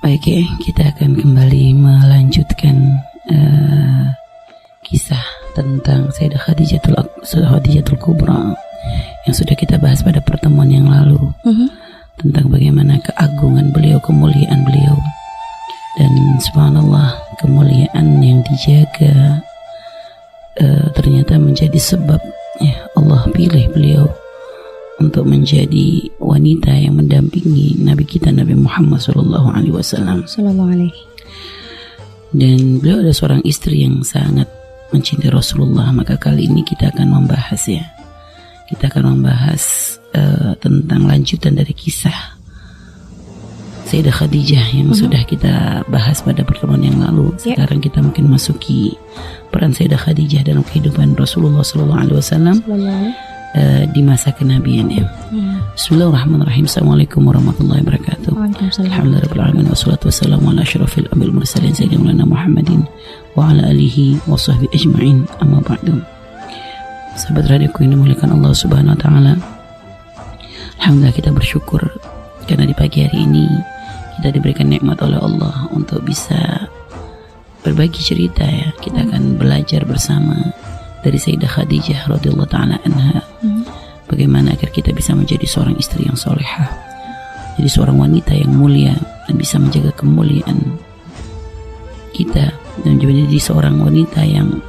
Baik ya, kita akan kembali melanjutkan kisah tentang Sayyidah Khadijatul Kubra yang sudah kita bahas pada pertemuan yang lalu, tentang bagaimana keagungan beliau, kemuliaan beliau, dan subhanallah kemuliaan yang dijaga ternyata menjadi sebab ya Allah pilih beliau untuk menjadi wanita yang mendampingi Nabi kita Nabi Muhammad SAW. Dan beliau adalah seorang istri yang sangat mencintai Rasulullah. Maka kali ini kita akan membahas tentang lanjutan dari kisah Sayyidah Khadijah yang sudah kita bahas pada pertemuan yang lalu. Sekarang kita mungkin masuki peran Sayyidah Khadijah dalam kehidupan Rasulullah SAW di masa kenabiannya. Bismillahirrahmanirrahim. Assalamualaikum warahmatullahi wabarakatuh. Alhamdulillahirrahmanirrahim. Wassalatu wassalamu ala asyrafil anbiya'i wal mursalin sayyidina Muhammadin wa ala alihi wa sahbihi ajma'in. Amma ba'du. Sahabat radioku ini dimuliakan Allah Subhanahu wa taala. Alhamdulillah kita bersyukur karena di pagi hari ini kita diberikan nikmat oleh Allah untuk bisa berbagi cerita ya. Kita akan belajar bersama dari Sayyidah Khadijah radhiyallahu taala anha. Bagaimana agar kita bisa menjadi seorang istri yang solehah, jadi seorang wanita yang mulia dan bisa menjaga kemuliaan kita, dan juga menjadi seorang wanita yang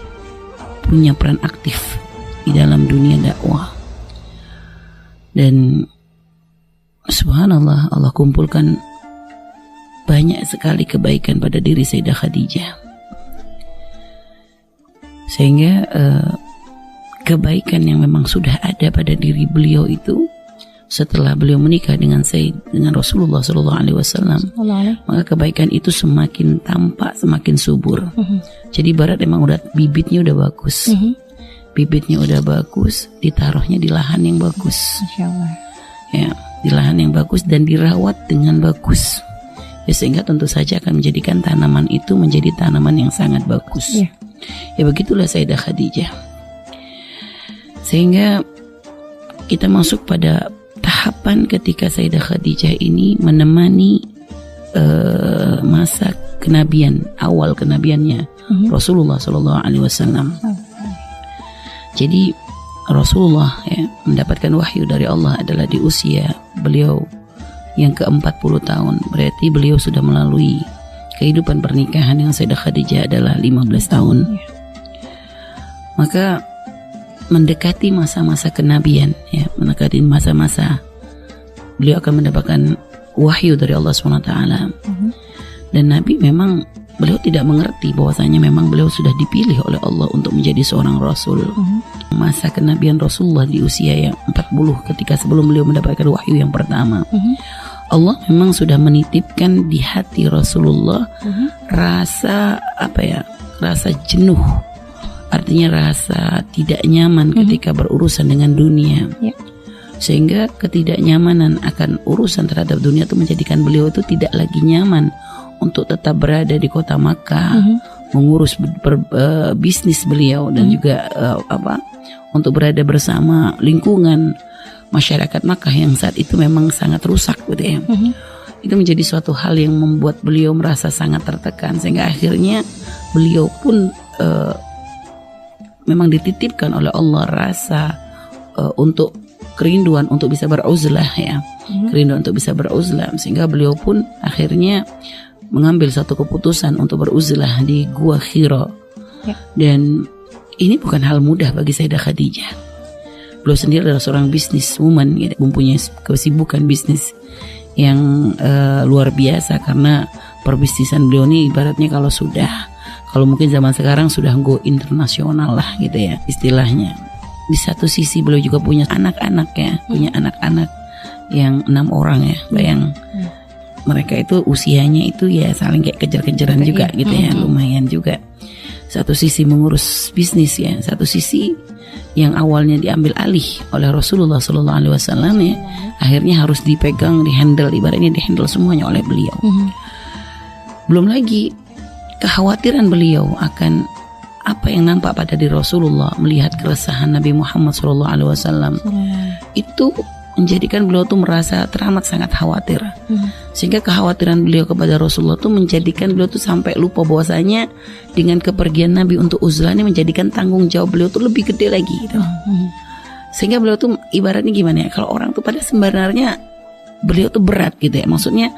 punya peran aktif di dalam dunia dakwah. Dan subhanallah, Allah kumpulkan banyak sekali kebaikan pada diri Sayyidah Khadijah, sehingga kebaikan yang memang sudah ada pada diri beliau itu setelah beliau menikah dengan Rasulullah SAW, maka kebaikan itu semakin tampak, semakin subur. Jadi ibarat memang udah bibitnya udah bagus, bibitnya udah bagus, ditaruhnya di lahan yang bagus, ya, di lahan yang bagus dan dirawat dengan bagus, ya, sehingga tentu saja akan menjadikan tanaman itu menjadi tanaman yang sangat bagus. Ya begitulah Sayyidah Khadijah. Sehingga kita masuk pada tahapan ketika Sayyidah Khadijah ini menemani masa kenabian, awal kenabiannya Rasulullah SAW. Jadi Rasulullah ya, mendapatkan wahyu dari Allah adalah di usia beliau yang ke-40 tahun. Berarti beliau sudah melalui kehidupan pernikahan dengan Sayyidah Khadijah adalah 15 tahun. Maka mendekati masa-masa kenabian ya, mendekati masa-masa beliau akan mendapatkan wahyu dari Allah SWT. Dan Nabi memang beliau tidak mengerti bahwasanya memang beliau sudah dipilih oleh Allah untuk menjadi seorang Rasul. Masa kenabian Rasulullah di usia yang 40 ketika sebelum beliau mendapatkan wahyu yang pertama, Allah memang sudah menitipkan di hati Rasulullah rasa rasa jenuh, artinya rasa tidak nyaman ketika berurusan dengan dunia, sehingga ketidaknyamanan akan urusan terhadap dunia itu menjadikan beliau itu tidak lagi nyaman untuk tetap berada di kota Makkah, mengurus bisnis beliau dan juga untuk berada bersama lingkungan masyarakat Makkah yang saat itu memang sangat rusak gitu ya. Itu menjadi suatu hal yang membuat beliau merasa sangat tertekan, sehingga akhirnya beliau pun memang dititipkan oleh Allah rasa untuk kerinduan untuk bisa beruzlah ya, kerinduan untuk bisa beruzlah, sehingga beliau pun akhirnya mengambil satu keputusan untuk beruzlah di Gua Hira. Dan ini bukan hal mudah bagi Sayyidah Khadijah. Beliau sendiri adalah seorang businesswoman, ya, mempunyai kesibukan bisnis yang luar biasa, karena perbisnisan beliau ini ibaratnya kalau mungkin zaman sekarang sudah go internasional lah gitu ya istilahnya. Di satu sisi beliau juga punya anak-anak ya, punya anak-anak yang 6 orang ya, bayang. Mereka itu usianya itu ya saling kayak kejar-kejaran juga gitu ya, lumayan juga. Satu sisi mengurus bisnis ya, satu sisi yang awalnya diambil alih oleh Rasulullah SAW ya, akhirnya harus dipegang, dihandle, ibaratnya dihandle semuanya oleh beliau. Belum lagi kekhawatiran beliau akan apa yang nampak pada diri Rasulullah, melihat keresahan Nabi Muhammad SAW itu menjadikan beliau tuh merasa teramat sangat khawatir. Sehingga kekhawatiran beliau kepada Rasulullah tuh menjadikan beliau tuh sampai lupa bahwasanya dengan kepergian Nabi untuk uzlah ini menjadikan tanggung jawab beliau tuh lebih gede lagi gitu. Sehingga beliau tuh ibaratnya gimana ya, kalau orang tuh pada sebenarnya beliau tuh berat gitu ya, maksudnya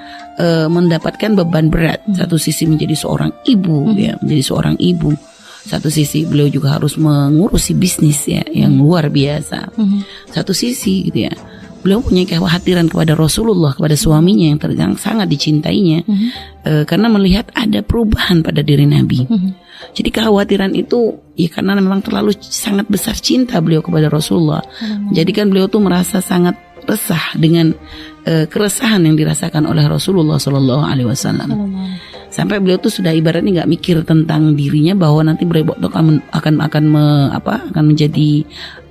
mendapatkan beban berat. Satu sisi menjadi seorang ibu ya, menjadi seorang ibu. Satu sisi beliau juga harus mengurusi bisnis ya yang luar biasa. Satu sisi gitu ya, beliau punya kekhawatiran kepada Rasulullah, kepada suaminya yang sangat dicintainya, karena melihat ada perubahan pada diri Nabi. Jadi kekhawatiran itu ya karena memang terlalu sangat besar cinta beliau kepada Rasulullah, menjadikan beliau tuh merasa sangat resah dengan keresahan yang dirasakan oleh Rasulullah Shallallahu Alaihi Wasallam. Sampai beliau tuh sudah ibaratnya nggak mikir tentang dirinya bahwa nanti beliau akan menjadi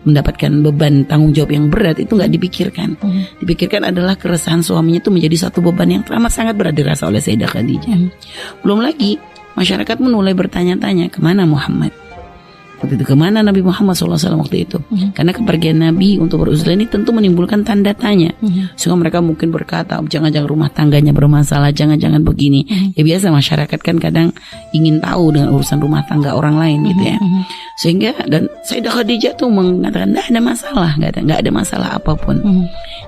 mendapatkan beban tanggung jawab yang berat, itu nggak dipikirkan. Dipikirkan adalah keresahan suaminya itu menjadi satu beban yang teramat sangat berat dirasa oleh Sayyidah Khadijah. Belum lagi masyarakat mulai bertanya-tanya kemana Muhammad. Waktu itu kemana Nabi Muhammad SAW waktu itu? Karena kepergian Nabi untuk beruzlah ini tentu menimbulkan tanda tanya. Sehingga mereka mungkin berkata, jangan-jangan rumah tangganya bermasalah, jangan-jangan begini. Ya biasa masyarakat kan kadang ingin tahu dengan urusan rumah tangga orang lain gitu ya. Sehingga dan Sayyidah Khadijah tuh mengatakan nggak ada masalah apapun.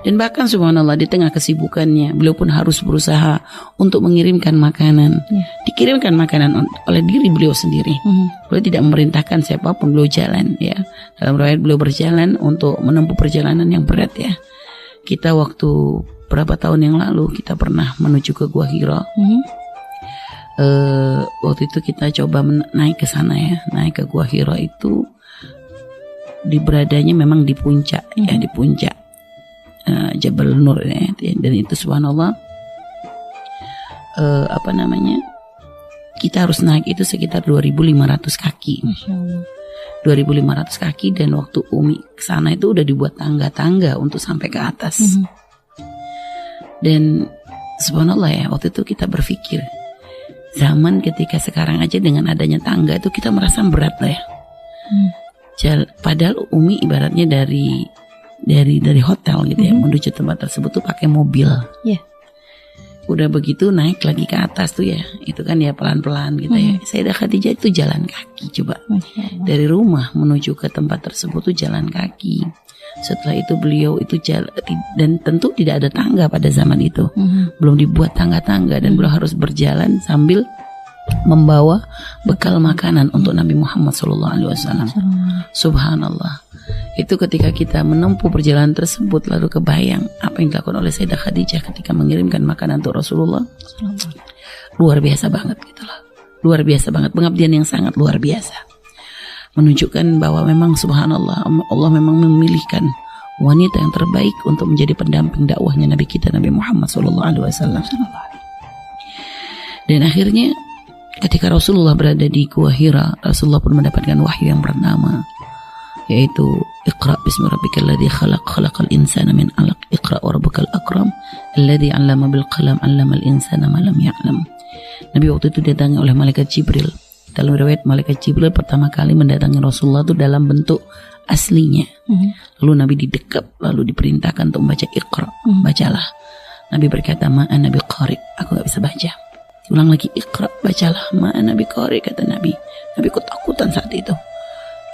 Dan bahkan subhanallah di tengah kesibukannya beliau pun harus berusaha untuk mengirimkan makanan. Dikirimkan makanan oleh diri beliau sendiri. Beliau tidak memerintahkan siapapun, beliau jalan ya. Dalam riwayat beliau berjalan untuk menempuh perjalanan yang berat ya. Kita waktu berapa tahun yang lalu kita pernah menuju ke Gua Hira. Waktu itu kita coba naik ke sana ya, naik ke Gua Hira itu beradanya memang di puncak ya, di puncak Jabal Nur ya. Dan itu subhanallah kita harus naik itu sekitar 2.500 kaki. 2.500 kaki, dan waktu Umi kesana itu udah dibuat tangga-tangga untuk sampai ke atas. Dan subhanallah ya, waktu itu kita berpikir zaman ketika sekarang aja dengan adanya tangga itu kita merasa berat lah ya. Padahal Umi ibaratnya dari hotel gitu ya menuju tempat tersebut tuh pakai mobil. Udah begitu naik lagi ke atas tuh ya, itu kan ya pelan-pelan gitu ya. Sayyidah Khadijah itu jalan kaki coba. Dari rumah menuju ke tempat tersebut tuh jalan kaki. Setelah itu beliau itu jalan, dan tentu tidak ada tangga pada zaman itu. Belum dibuat tangga-tangga, dan beliau harus berjalan sambil membawa bekal makanan untuk Nabi Muhammad SAW. Subhanallah. Itu ketika kita menempuh perjalanan tersebut, lalu kebayang apa yang dilakukan oleh Sayyidah Khadijah ketika mengirimkan makanan untuk Rasulullah. Luar biasa banget gitu loh. Luar biasa banget, pengabdian yang sangat luar biasa. Menunjukkan bahwa memang subhanallah, Allah memang memilihkan wanita yang terbaik untuk menjadi pendamping dakwahnya Nabi kita Nabi Muhammad SAW. Dan akhirnya ketika Rasulullah berada di Gua Hira, Rasulullah pun mendapatkan wahyu yang pertama, yaitu Iqra bismi rabbikal ladzi khalaq, khalaqal insana min 'alaq, Iqra wa rabbukal akram, alladzi 'allama bil qalam, 'allamal insana ma lam ya'lam. Nabi waktu itu didatangi oleh malaikat Jibril. Dalam riwayat malaikat Jibril pertama kali mendatangi Rasulullah itu dalam bentuk aslinya. Lalu Nabi didekap, lalu diperintahkan untuk membaca Iqra, bacalah. Nabi berkata, ma ana biqari, aku gak bisa baca. Ulang lagi, Iqra, bacalah. Ma ana biqari, kata Nabi. Nabi ketakutan saat itu.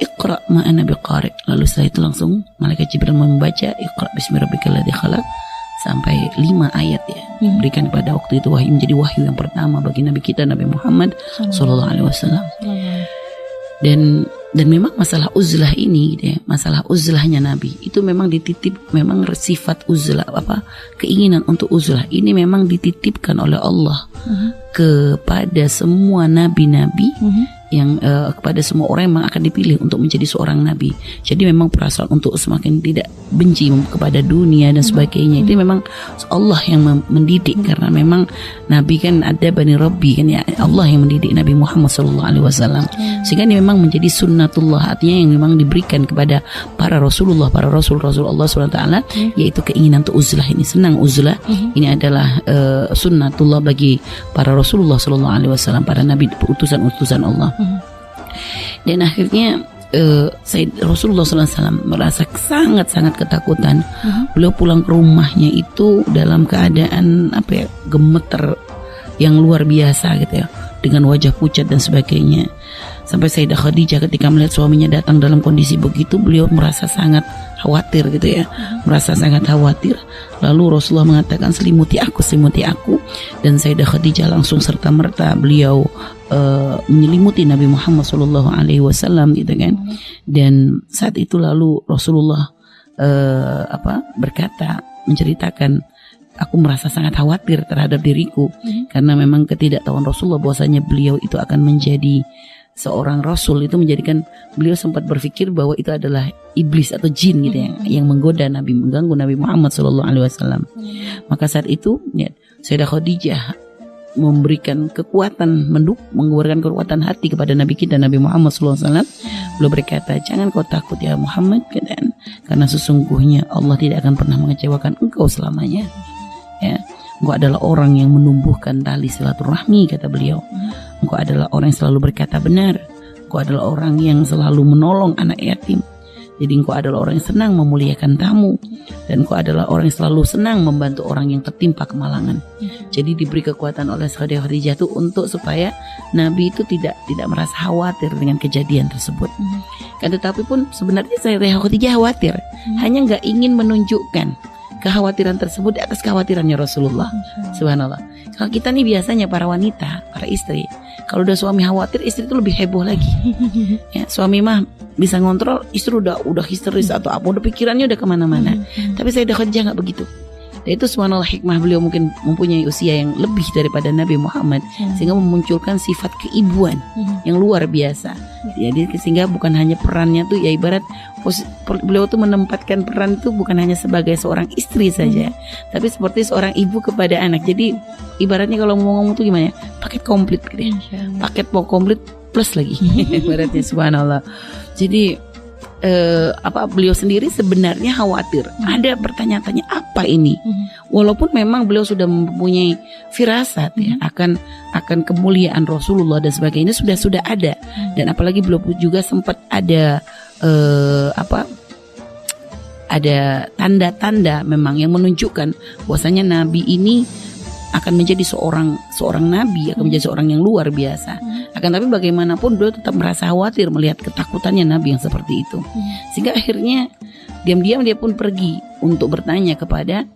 Iqra ma ana biqari. Lalu setelah itu langsung malaikat Jibril membaca Iqra bismi rabbikal ladzi khalaq sampai 5 ayat ya. Berikan pada waktu itu wahyu, menjadi wahyu yang pertama bagi Nabi kita Nabi Muhammad sallallahu alaihi wasallam. Dan memang masalah uzlah ini gitu ya, masalah uzlahnya Nabi itu memang dititip, memang sifat uzlah keinginan untuk uzlah ini memang dititipkan oleh Allah kepada semua nabi-nabi yang kepada semua orang yang memang akan dipilih untuk menjadi seorang nabi. Jadi memang perasaan untuk semakin tidak benci kepada dunia dan sebagainya itu memang Allah yang mendidik, karena memang nabi kan ada bani Rabbi kan ya, Allah yang mendidik Nabi Muhammad SAW. Sehingga ini memang menjadi sunnatullah, artinya yang memang diberikan kepada para Rasulullah, para Rasul Allah SWT, yaitu keinginan untuk uzlah ini. Senang uzlah ini adalah sunnatullah bagi para Rasulullah SAW, para nabi utusan-utusan Allah. Dan akhirnya Rasulullah SAW merasa sangat-sangat ketakutan. Beliau pulang ke rumahnya itu dalam keadaan gemeter yang luar biasa gitu ya, dengan wajah pucat dan sebagainya. Sampai Sayyidah Khadijah ketika melihat suaminya datang dalam kondisi begitu, beliau merasa sangat khawatir gitu ya, merasa sangat khawatir. Lalu Rasulullah mengatakan, selimuti aku. Dan Sayyidah Khadijah langsung serta merta beliau menyelimuti Nabi Muhammad SAW gitu kan. Dan saat itu lalu Rasulullah berkata, menceritakan, aku merasa sangat khawatir terhadap diriku karena memang ketidaktahuan Rasulullah bahwasanya beliau itu akan menjadi seorang rasul, itu menjadikan beliau sempat berpikir bahwa itu adalah iblis atau jin gitu yang menggoda Nabi, mengganggu Nabi Muhammad SAW. Maka saat itu Sayyidah Khadijah memberikan kekuatan, mengeluarkan kekuatan hati kepada Nabi kita Nabi Muhammad SAW. Beliau berkata, jangan kau takut ya Muhammad, karena sesungguhnya Allah tidak akan pernah mengecewakan engkau selamanya. Ya, engkau adalah orang yang menumbuhkan tali silaturahmi, kata beliau. Engkau adalah orang yang selalu berkata benar. Engkau adalah orang yang selalu menolong anak yatim. Jadi engkau adalah orang yang senang memuliakan tamu. Dan engkau adalah orang yang selalu senang membantu orang yang tertimpa kemalangan. Jadi diberi kekuatan oleh Sayyidah Khadijah itu untuk supaya Nabi itu tidak merasa khawatir dengan kejadian tersebut. Kan tetapi pun sebenarnya Sayyidah Khadijah khawatir, hanya nggak ingin menunjukkan kekhawatiran tersebut di atas kekhawatirannya Rasulullah. Subhanallah. Kalau kita nih biasanya para wanita, para istri, kalau udah suami khawatir, istri itu lebih heboh lagi. Ya, suami mah bisa ngontrol, istri udah histeris atau apa, udah pikirannya udah kemana-mana. Tapi Sayyidah Khadijah nggak begitu. Dan itu subhanallah hikmah beliau, mungkin mempunyai usia yang lebih daripada Nabi Muhammad, sehingga memunculkan sifat keibuan yang luar biasa. Jadi sehingga bukan hanya perannya tuh ya ibarat beliau tuh menempatkan peran itu bukan hanya sebagai seorang istri saja, tapi seperti seorang ibu kepada anak. Jadi ibaratnya kalau ngomong-ngomong tuh gimana ya, paket komplit gitu ya, paket komplit plus lagi ibaratnya subhanallah. Jadi beliau sendiri sebenarnya khawatir, ada bertanya-tanya apa ini, walaupun memang beliau sudah mempunyai firasat ya akan kemuliaan Rasulullah dan sebagainya sudah ada, dan apalagi beliau juga sempat ada ada tanda-tanda memang yang menunjukkan bahwasanya Nabi ini akan menjadi seorang nabi, akan menjadi seorang yang luar biasa. Akan tapi bagaimanapun beliau tetap merasa khawatir melihat ketakutannya Nabi yang seperti itu. Sehingga akhirnya diam-diam dia pun pergi untuk bertanya kepada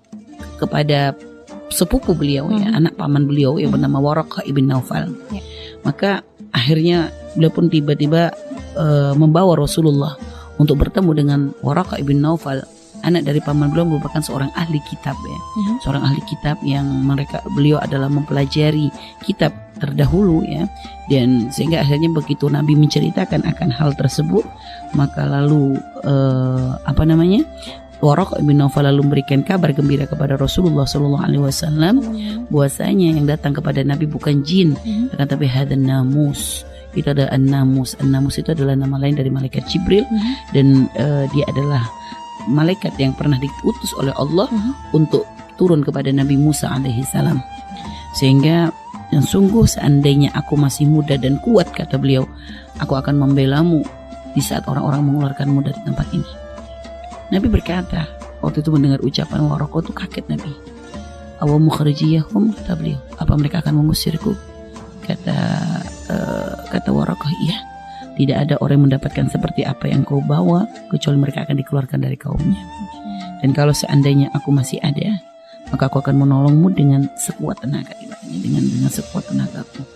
sepupu beliau ya, anak paman beliau yang bernama Waraqah ibn Naufal. Maka akhirnya beliau pun tiba-tiba membawa Rasulullah untuk bertemu dengan Waraqah ibn Naufal. Anak dari paman beliau merupakan seorang ahli kitab ya, seorang ahli kitab yang beliau adalah mempelajari kitab terdahulu ya, dan sehingga akhirnya begitu Nabi menceritakan akan hal tersebut, maka lalu Waraqah bin Naufal lalu memberikan kabar gembira kepada Rasulullah SAW bahwasanya yang datang kepada Nabi bukan jin, akan tapi hadan namus. Itu adalah an-namus. An-namus itu adalah nama lain dari malaikat Jibril, dan dia adalah malaikat yang pernah diutus oleh Allah untuk turun kepada Nabi Musa alaihissalam. Sehingga yang sungguh seandainya aku masih muda dan kuat, kata beliau, aku akan membelamu di saat orang-orang mengeluarkanmu dari tempat ini. Nabi berkata, waktu itu mendengar ucapan Waraqah itu kaget Nabi. Awa mukhrijiyahum, kata beliau, apa mereka akan mengusirku? Kata Waraqah, iya. Tidak ada orang yang mendapatkan seperti apa yang kau bawa kecuali mereka akan dikeluarkan dari kaumnya. Dan kalau seandainya aku masih ada, maka aku akan menolongmu dengan sekuat tenaga, dengan sekuat tenagaku.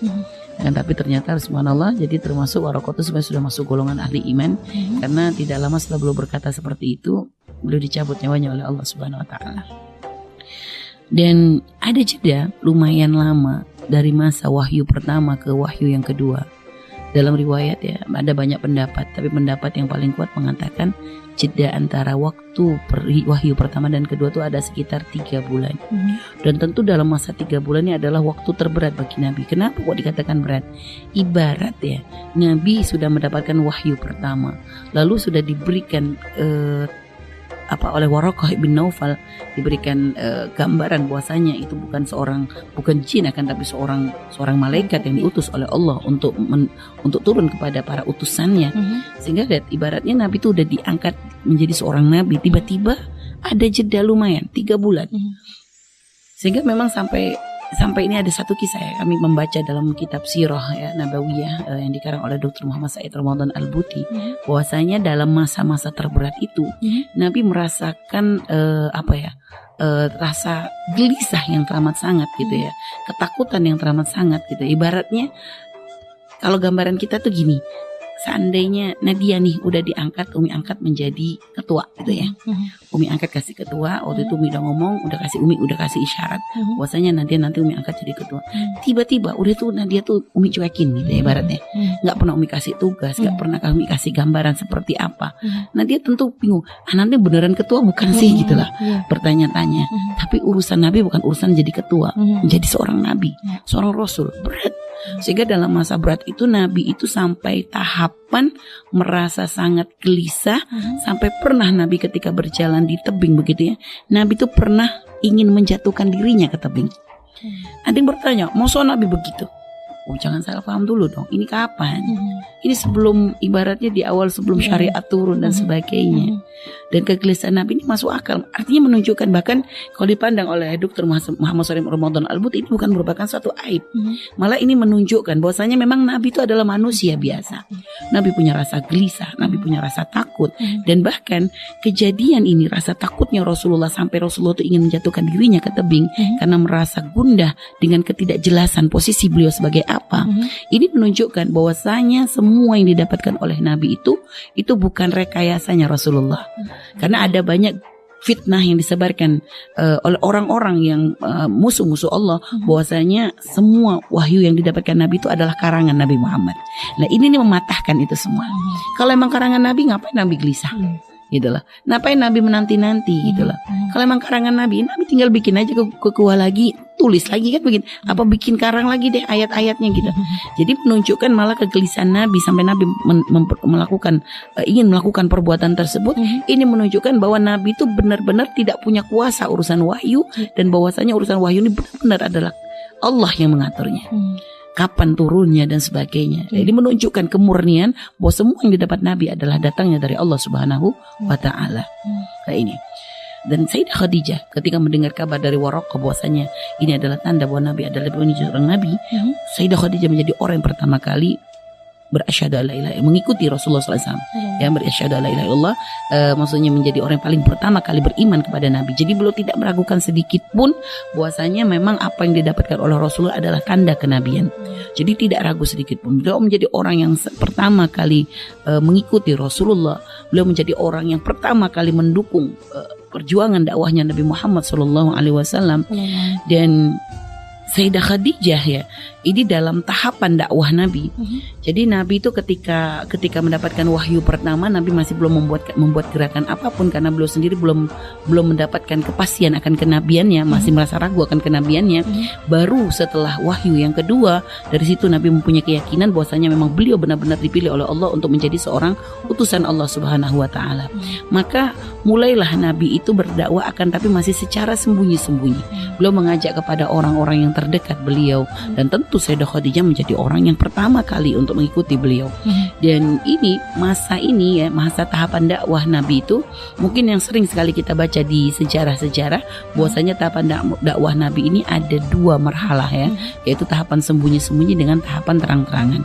Dan tapi ternyata subhanallah, jadi termasuk Waraqah itu sebenarnya sudah masuk golongan ahli iman, karena tidak lama setelah beliau berkata seperti itu, beliau dicabut nyawanya oleh Allah Subhanahu wa taala. Dan ada jeda lumayan lama dari masa wahyu pertama ke wahyu yang kedua. Dalam riwayat ya ada banyak pendapat, tapi pendapat yang paling kuat mengatakan jeda antara waktu wahyu pertama dan kedua itu ada sekitar 3 bulan. Dan tentu dalam masa 3 bulan ini adalah waktu terberat bagi Nabi. Kenapa kok dikatakan berat? Ibarat ya, Nabi sudah mendapatkan wahyu pertama, lalu sudah diberikan oleh Waraqah bin Naufal diberikan gambaran bahwasanya itu bukan jin akan tapi seorang malaikat yang diutus oleh Allah untuk turun kepada para utusannya. Sehingga lihat, ibaratnya Nabi itu udah diangkat menjadi seorang nabi, tiba-tiba ada jeda lumayan 3 bulan. Sehingga memang sampai ini ada satu kisah ya, kami membaca dalam kitab Sirah ya Nabawiyah yang dikarang oleh Dr. Muhammad Said Ramadan Al-Buti, bahwasanya dalam masa-masa terberat itu Nabi merasakan rasa gelisah yang teramat sangat gitu ya, ketakutan yang teramat sangat gitu. Ibaratnya kalau gambaran kita tuh gini, seandainya Nadia nih udah diangkat, Umi angkat menjadi ketua gitu ya. Umi angkat kasih ketua, waktu itu Umi udah ngomong, udah kasih isyarat bahwasanya Nadia nanti Umi angkat jadi ketua. Tiba-tiba udah tuh Nadia tuh Umi cuekin gitu ya ibaratnya. Nggak pernah Umi kasih tugas, nggak pernah Umi kasih gambaran seperti apa. Nadia tentu bingung, nanti beneran ketua bukan sih gitu lah. Bertanya-tanya. Tapi urusan Nabi bukan urusan jadi ketua, menjadi seorang Nabi, seorang Rasul, berat. Sehingga dalam masa berat itu Nabi itu sampai tahapan merasa sangat gelisah, sampai pernah Nabi ketika berjalan di tebing begitu ya, Nabi itu pernah ingin menjatuhkan dirinya ke tebing. Ada yang bertanya, masa Nabi begitu? Oh, jangan salah paham dulu dong, ini kapan? Ini sebelum, ibaratnya di awal sebelum syariat turun dan sebagainya. Dan kegelisahan Nabi ini masuk akal. Artinya menunjukkan, bahkan kalau dipandang oleh Dr. Muhammad Said Ramadan Al-Buti, ini bukan merupakan suatu aib. Malah ini menunjukkan bahwasanya memang Nabi itu adalah manusia biasa. Nabi punya rasa gelisah, Nabi punya rasa takut. Dan bahkan kejadian ini, rasa takutnya Rasulullah sampai Rasulullah itu ingin menjatuhkan dirinya ke tebing karena merasa gundah dengan ketidakjelasan posisi beliau sebagai apa. Ini menunjukkan bahwasanya semua yang didapatkan oleh Nabi itu bukan rekayasanya Rasulullah. Karena ada banyak fitnah yang disebarkan oleh orang-orang yang musuh-musuh Allah, bahwasanya semua wahyu yang didapatkan Nabi itu adalah karangan Nabi Muhammad. Nah ini nih mematahkan itu semua. Kalau emang karangan Nabi, ngapain Nabi gelisah? Gitulah. Ngapain Nabi menanti-nanti gitulah. Kalau emang karangan Nabi tinggal bikin aja ke kuah lagi, tulis lagi kan begini. Apa bikin karang lagi deh ayat-ayatnya gitu. Jadi menunjukkan malah kegelisahan Nabi sampai Nabi ingin melakukan perbuatan tersebut. Ini menunjukkan bahwa Nabi itu benar-benar tidak punya kuasa urusan wahyu, dan bahwasanya urusan wahyu ini benar-benar adalah Allah yang mengaturnya. Kapan turunnya dan sebagainya. Jadi menunjukkan kemurnian bahwa semua yang didapat Nabi adalah datangnya dari Allah Subhanahu wa Ta'ala. Nah ini. Dan Sayyidah Khadijah ketika mendengar kabar dari Waraqah bahwasanya ini adalah tanda bahwa Nabi adalah seorang Nabi, Sayyidah Khadijah menjadi orang yang pertama kali berasyhadu alla ilaha illallah, mengikuti Rasulullah SAW. Ya, berasyhadu alla ilaha illallah, maksudnya menjadi orang yang paling pertama kali beriman kepada Nabi. Jadi beliau tidak meragukan sedikit pun bahwasanya memang apa yang didapatkan oleh Rasulullah adalah tanda kenabian. Jadi tidak ragu sedikit pun. Beliau menjadi orang yang pertama kali mengikuti Rasulullah. Beliau menjadi orang yang pertama kali mendukung perjuangan dakwahnya Nabi Muhammad SAW. Dan Sayyidah Khadijah ya, ini dalam tahapan dakwah Nabi. Jadi Nabi itu ketika mendapatkan wahyu pertama, Nabi masih belum membuat gerakan apapun karena beliau sendiri belum mendapatkan kepastian akan kenabiannya, masih merasa ragu akan kenabiannya. Baru setelah wahyu yang kedua, dari situ Nabi mempunyai keyakinan bahwasanya memang beliau benar-benar dipilih oleh Allah untuk menjadi seorang utusan Allah Subhanahu wa Ta'ala. Maka mulailah Nabi itu berdakwah, akan tapi masih secara sembunyi-sembunyi. Beliau mengajak kepada orang-orang yang terdekat beliau, dan tentu Sayyidah Khadijah menjadi orang yang pertama kali untuk mengikuti beliau. Dan ini masa tahapan dakwah Nabi itu mungkin yang sering sekali kita baca di sejarah-sejarah, bahwasanya tahapan dakwah Nabi ini ada 2 marhalah ya, yaitu tahapan sembunyi-sembunyi dengan tahapan terang-terangan.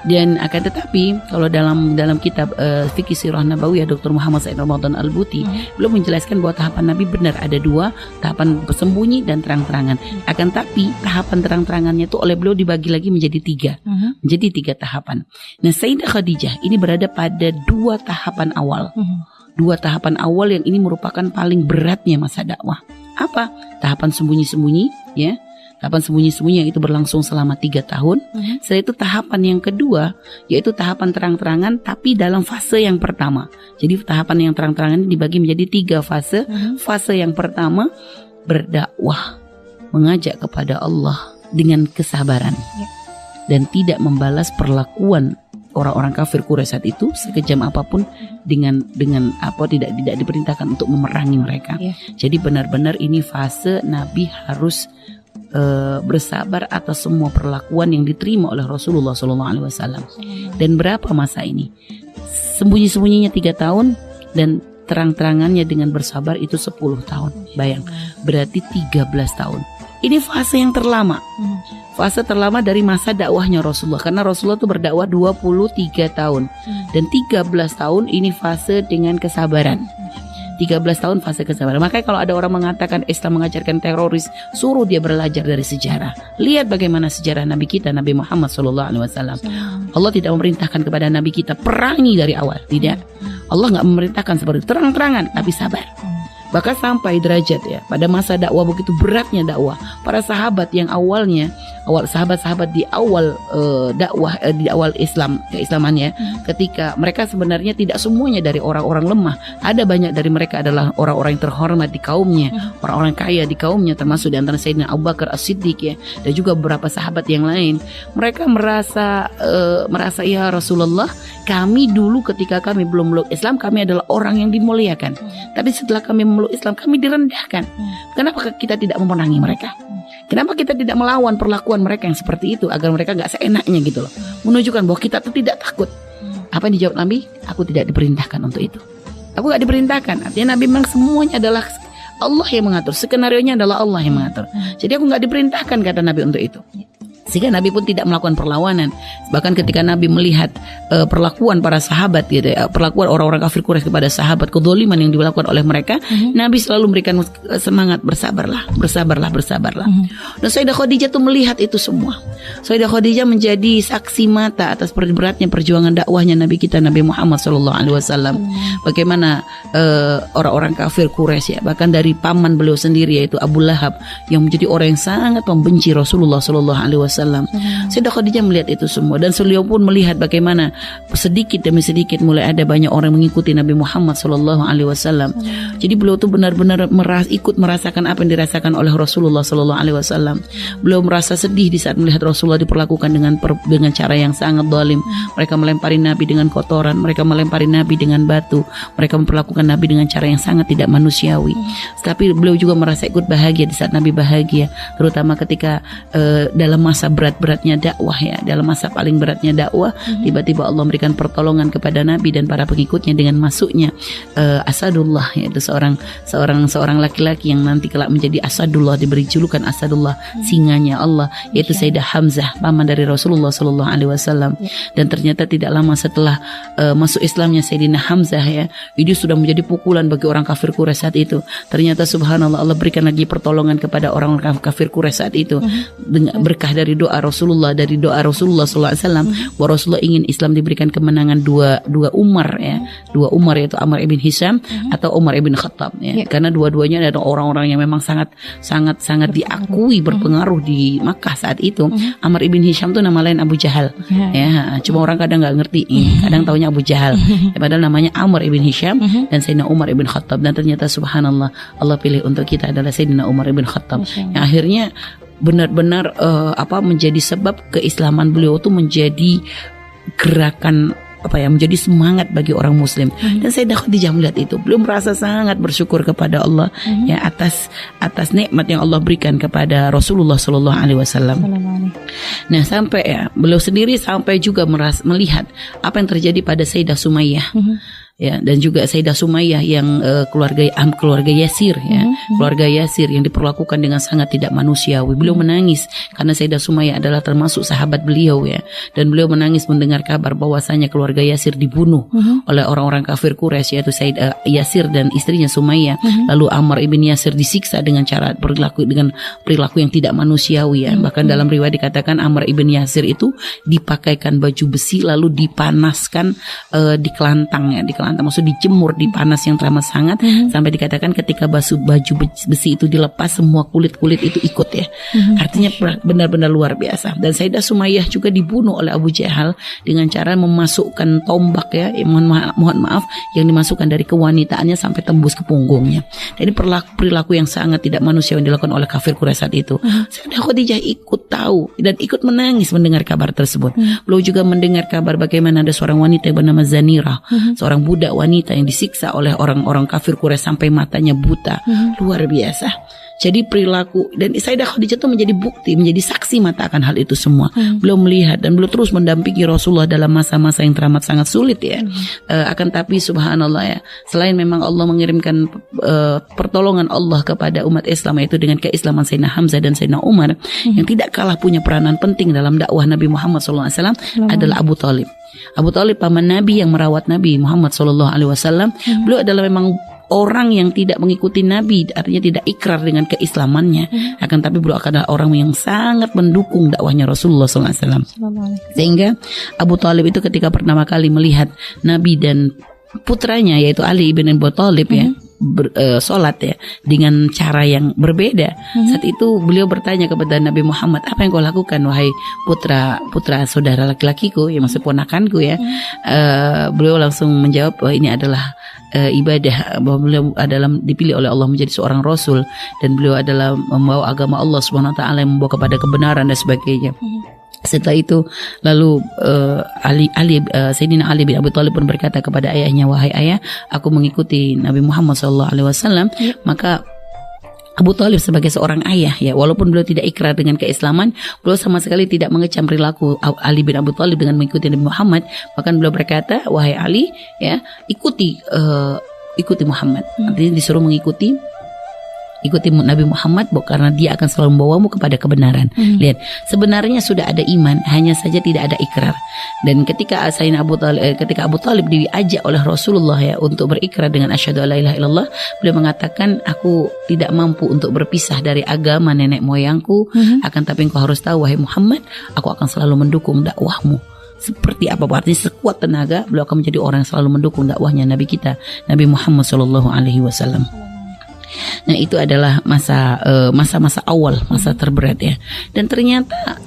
Dan akan tetapi kalau dalam kitab Fikih Sirah Nabawiyah Dr. Muhammad Said Ramadan Al-Buti, beliau menjelaskan bahwa tahapan Nabi benar ada 2, tahapan sembunyi dan terang-terangan. Akan tapi tahapan terang-terangannya itu oleh beliau dibagi lagi menjadi 3. Menjadi 3 tahapan. Nah, Sayyidah Khadijah ini berada pada 2 tahapan awal. 2 tahapan awal yang ini merupakan paling beratnya masa dakwah. Apa? Tahapan sembunyi-sembunyi ya. Tahapan sembunyi-sembunyi yang itu berlangsung selama 3 tahun. Setelah itu tahapan yang kedua, yaitu tahapan terang-terangan tapi dalam fase yang pertama. Jadi tahapan yang terang-terangan ini dibagi menjadi 3 fase. Fase yang pertama berdakwah, mengajak kepada Allah dengan kesabaran dan tidak membalas perlakuan orang-orang kafir Quraisy saat itu sekejam apapun dengan apa tidak diperintahkan untuk memerangi mereka. Jadi benar-benar ini fase Nabi harus bersabar atas semua perlakuan yang diterima oleh Rasulullah SAW. Dan berapa masa ini? Sembunyi-sembunyinya 3 tahun dan terang-terangannya dengan bersabar itu 10 tahun. Bayang, berarti 13 tahun. Ini fase yang terlama. Fase terlama dari masa dakwahnya Rasulullah. Karena Rasulullah itu berdakwah 23 tahun. Dan 13 tahun ini fase dengan kesabaran. 13 tahun fase kesabaran. Makanya kalau ada orang mengatakan Islam mengajarkan teroris, suruh dia belajar dari sejarah. Lihat bagaimana sejarah Nabi kita, Nabi Muhammad SAW. Allah tidak memerintahkan kepada Nabi kita perangi dari awal. Tidak. Allah nggak memerintahkan seperti itu. Terang-terangan, tapi sabar. Bahkan sampai derajat ya, pada masa dakwah begitu beratnya dakwah, para sahabat yang sahabat-sahabat di awal dakwah di awal keislamannya, ketika mereka sebenarnya tidak semuanya dari orang-orang lemah, ada banyak dari mereka adalah orang-orang yang terhormat di kaumnya, orang-orang kaya di kaumnya, termasuk di antara Sayyidina Abu Bakar As-Siddiq ya, dan juga beberapa sahabat yang lain. Mereka merasa ya Rasulullah, kami dulu ketika kami belum meluk Islam, kami adalah orang yang dimuliakan. Tapi setelah kami memeluk Islam, kami direndahkan. Kenapa kita tidak memenangi mereka? Kenapa kita tidak melawan perlakuan mereka yang seperti itu, agar mereka gak seenaknya gitu loh, menunjukkan bahwa kita tuh tidak takut. Apa yang dijawab Nabi? Aku tidak diperintahkan untuk itu. Aku gak diperintahkan. Artinya Nabi memang semuanya adalah Allah yang mengatur. Skenarionya adalah Allah yang mengatur. Jadi aku gak diperintahkan, kata Nabi, untuk itu. Sehingga Nabi pun tidak melakukan perlawanan. Bahkan ketika Nabi melihat perlakuan para sahabat gitu ya, perlakuan orang-orang kafir Quraisy kepada sahabat, kezaliman yang dilakukan oleh mereka, Nabi selalu memberikan semangat, bersabarlah. Dan Sayyidah Khadijah tuh melihat itu semua. Sayyidah Khadijah menjadi saksi mata atas beratnya perjuangan dakwahnya Nabi kita, Nabi Muhammad SAW. Bagaimana orang-orang kafir Quraisy ya, bahkan dari paman beliau sendiri yaitu Abu Lahab, yang menjadi orang yang sangat membenci Rasulullah SAW. Sayyidah Khadijah melihat itu semua, dan beliau pun melihat bagaimana sedikit demi sedikit mulai ada banyak orang mengikuti Nabi Muhammad SAW. Jadi beliau tuh benar-benar ikut merasakan apa yang dirasakan oleh Rasulullah SAW. Beliau merasa sedih di saat melihat Rasulullah diperlakukan dengan cara yang sangat zalim. Mereka melempari Nabi dengan kotoran, mereka melempari Nabi dengan batu, mereka memperlakukan Nabi dengan cara yang sangat tidak manusiawi. Tapi beliau juga merasa ikut bahagia di saat Nabi bahagia, terutama ketika dalam masa berat-beratnya dakwah ya, dalam masa paling beratnya dakwah, tiba-tiba Allah memberikan pertolongan kepada Nabi dan para pengikutnya dengan masuknya Asadullah, yaitu seorang laki-laki yang nanti kelak menjadi Asadullah, diberi julukan Asadullah, singanya Allah, yaitu Sayyidah Hamzah, paman dari Rasulullah SAW. Dan ternyata tidak lama setelah masuk Islamnya Sayyidina Hamzah ya, itu sudah menjadi pukulan bagi orang kafir Quraisy saat itu. Ternyata subhanallah, Allah berikan lagi pertolongan kepada orang-orang kafir Quraisy saat itu dengan berkah dari doa Rasulullah SAW, bahwa Rasulullah ingin Islam diberikan kemenangan dua Umar ya, dua Umar, yaitu Amr ibn Hisham atau Umar ibn Khattab ya. Karena dua-duanya adalah orang-orang yang memang sangat diakui berpengaruh di Makkah saat itu. Amr ibn Hisham itu nama lain Abu Jahal ya, cuma orang kadang nggak ngerti, kadang taunya Abu Jahal ya, padahal namanya Amr ibn Hisham. Dan Sayyidina Umar ibn Khattab, dan ternyata subhanallah Allah pilih untuk kita adalah Sayyidina Umar ibn Khattab yang akhirnya benar-benar menjadi sebab keislaman beliau itu menjadi gerakan menjadi semangat bagi orang muslim. Dan Sayyidah Khadijah melihat itu, beliau merasa sangat bersyukur kepada Allah ya atas nikmat yang Allah berikan kepada Rasulullah SAW. Nah sampai ya beliau sendiri sampai juga melihat apa yang terjadi pada Sayyidah Sumayyah. Ya, dan juga Sayyidah Sumayyah yang keluarga Yasir ya, keluarga Yasir yang diperlakukan dengan sangat tidak manusiawi. Beliau menangis karena Sayyidah Sumayyah adalah termasuk sahabat beliau ya, dan beliau menangis mendengar kabar bahwasanya keluarga Yasir dibunuh oleh orang-orang kafir Quraisy, yaitu Sayyidah Yasir dan istrinya Sumayyah. Lalu Ammar ibn Yasir disiksa dengan perilaku yang tidak manusiawi ya. Bahkan dalam riwayat dikatakan Ammar ibn Yasir itu dipakaikan baju besi lalu dipanaskan di kelantang ya, maksud dijemur di panas yang teramat sangat, sampai dikatakan ketika baju besi itu dilepas semua kulit itu ikut ya. Artinya benar-benar luar biasa. Dan Sayyidah Sumayyah juga dibunuh oleh Abu Jahal dengan cara memasukkan tombak ya, mohon maaf yang dimasukkan dari kewanitaannya sampai tembus ke punggungnya. Dan ini perilaku yang sangat tidak manusiawi yang dilakukan oleh kafir Quraisy saat itu. Sayyidah Khadijah ikut tahu dan ikut menangis mendengar kabar tersebut. Beliau juga mendengar kabar bagaimana ada seorang wanita yang bernama Zanirah, seorang budak wanita yang disiksa oleh orang-orang kafir Quraisy sampai matanya buta. Luar biasa. Jadi perilaku, dan Sayyidah Khadijah itu menjadi bukti, menjadi saksi mata akan hal itu semua. Beliau melihat dan beliau terus mendampingi Rasulullah dalam masa-masa yang teramat sangat sulit ya. Akan tapi subhanallah ya, selain memang Allah mengirimkan pertolongan Allah kepada umat Islam, yaitu dengan keislaman Sayyidina Hamzah dan Sayyidina Umar, yang tidak kalah punya peranan penting dalam dakwah Nabi Muhammad SAW adalah Abu Thalib. Abu Thalib paman Nabi yang merawat Nabi Muhammad SAW. Beliau adalah memang orang yang tidak mengikuti Nabi, artinya tidak ikrar dengan keislamannya, akan tapi beliau adalah orang yang sangat mendukung dakwahnya Rasulullah SAW. Sehingga Abu Thalib itu ketika pertama kali melihat Nabi dan putranya yaitu Ali bin Abi Thalib ya sholat ya dengan cara yang berbeda. Saat itu beliau bertanya kepada Nabi Muhammad, apa yang kau lakukan wahai putra saudara laki-lakiku, ya maksud ponakanku ya. Beliau langsung menjawab bahwa ini adalah ibadah, bahwa beliau adalah dipilih oleh Allah menjadi seorang rasul, dan beliau adalah membawa agama Allah Subhanahu wa taala yang membawa kepada kebenaran dan sebagainya. Setelah itu lalu Sayyidina Ali bin Abi Thalib pun berkata kepada ayahnya, wahai ayah, aku mengikuti Nabi Muhammad SAW. Maka Abu Thalib sebagai seorang ayah ya, walaupun beliau tidak ikrar dengan keislaman, beliau sama sekali tidak mengecam perilaku Ali bin Abi Thalib dengan mengikuti Nabi Muhammad. Bahkan beliau berkata, wahai Ali ya, ikuti Muhammad. Artinya disuruh mengikuti Nabi Muhammad karena dia akan selalu membawamu kepada kebenaran. Lihat, sebenarnya sudah ada iman, hanya saja tidak ada ikrar. Dan ketika Abu Thalib diajak oleh Rasulullah ya untuk berikrar dengan asyhadu alla ilaha illallah, beliau mengatakan, aku tidak mampu untuk berpisah dari agama nenek moyangku, akan tapi engkau harus tahu wahai Muhammad, aku akan selalu mendukung dakwahmu. Seperti apa artinya, sekuat tenaga beliau akan menjadi orang yang selalu mendukung dakwahnya Nabi kita, Nabi Muhammad SAW. Nah itu adalah masa-masa awal, masa terberat ya. Dan ternyata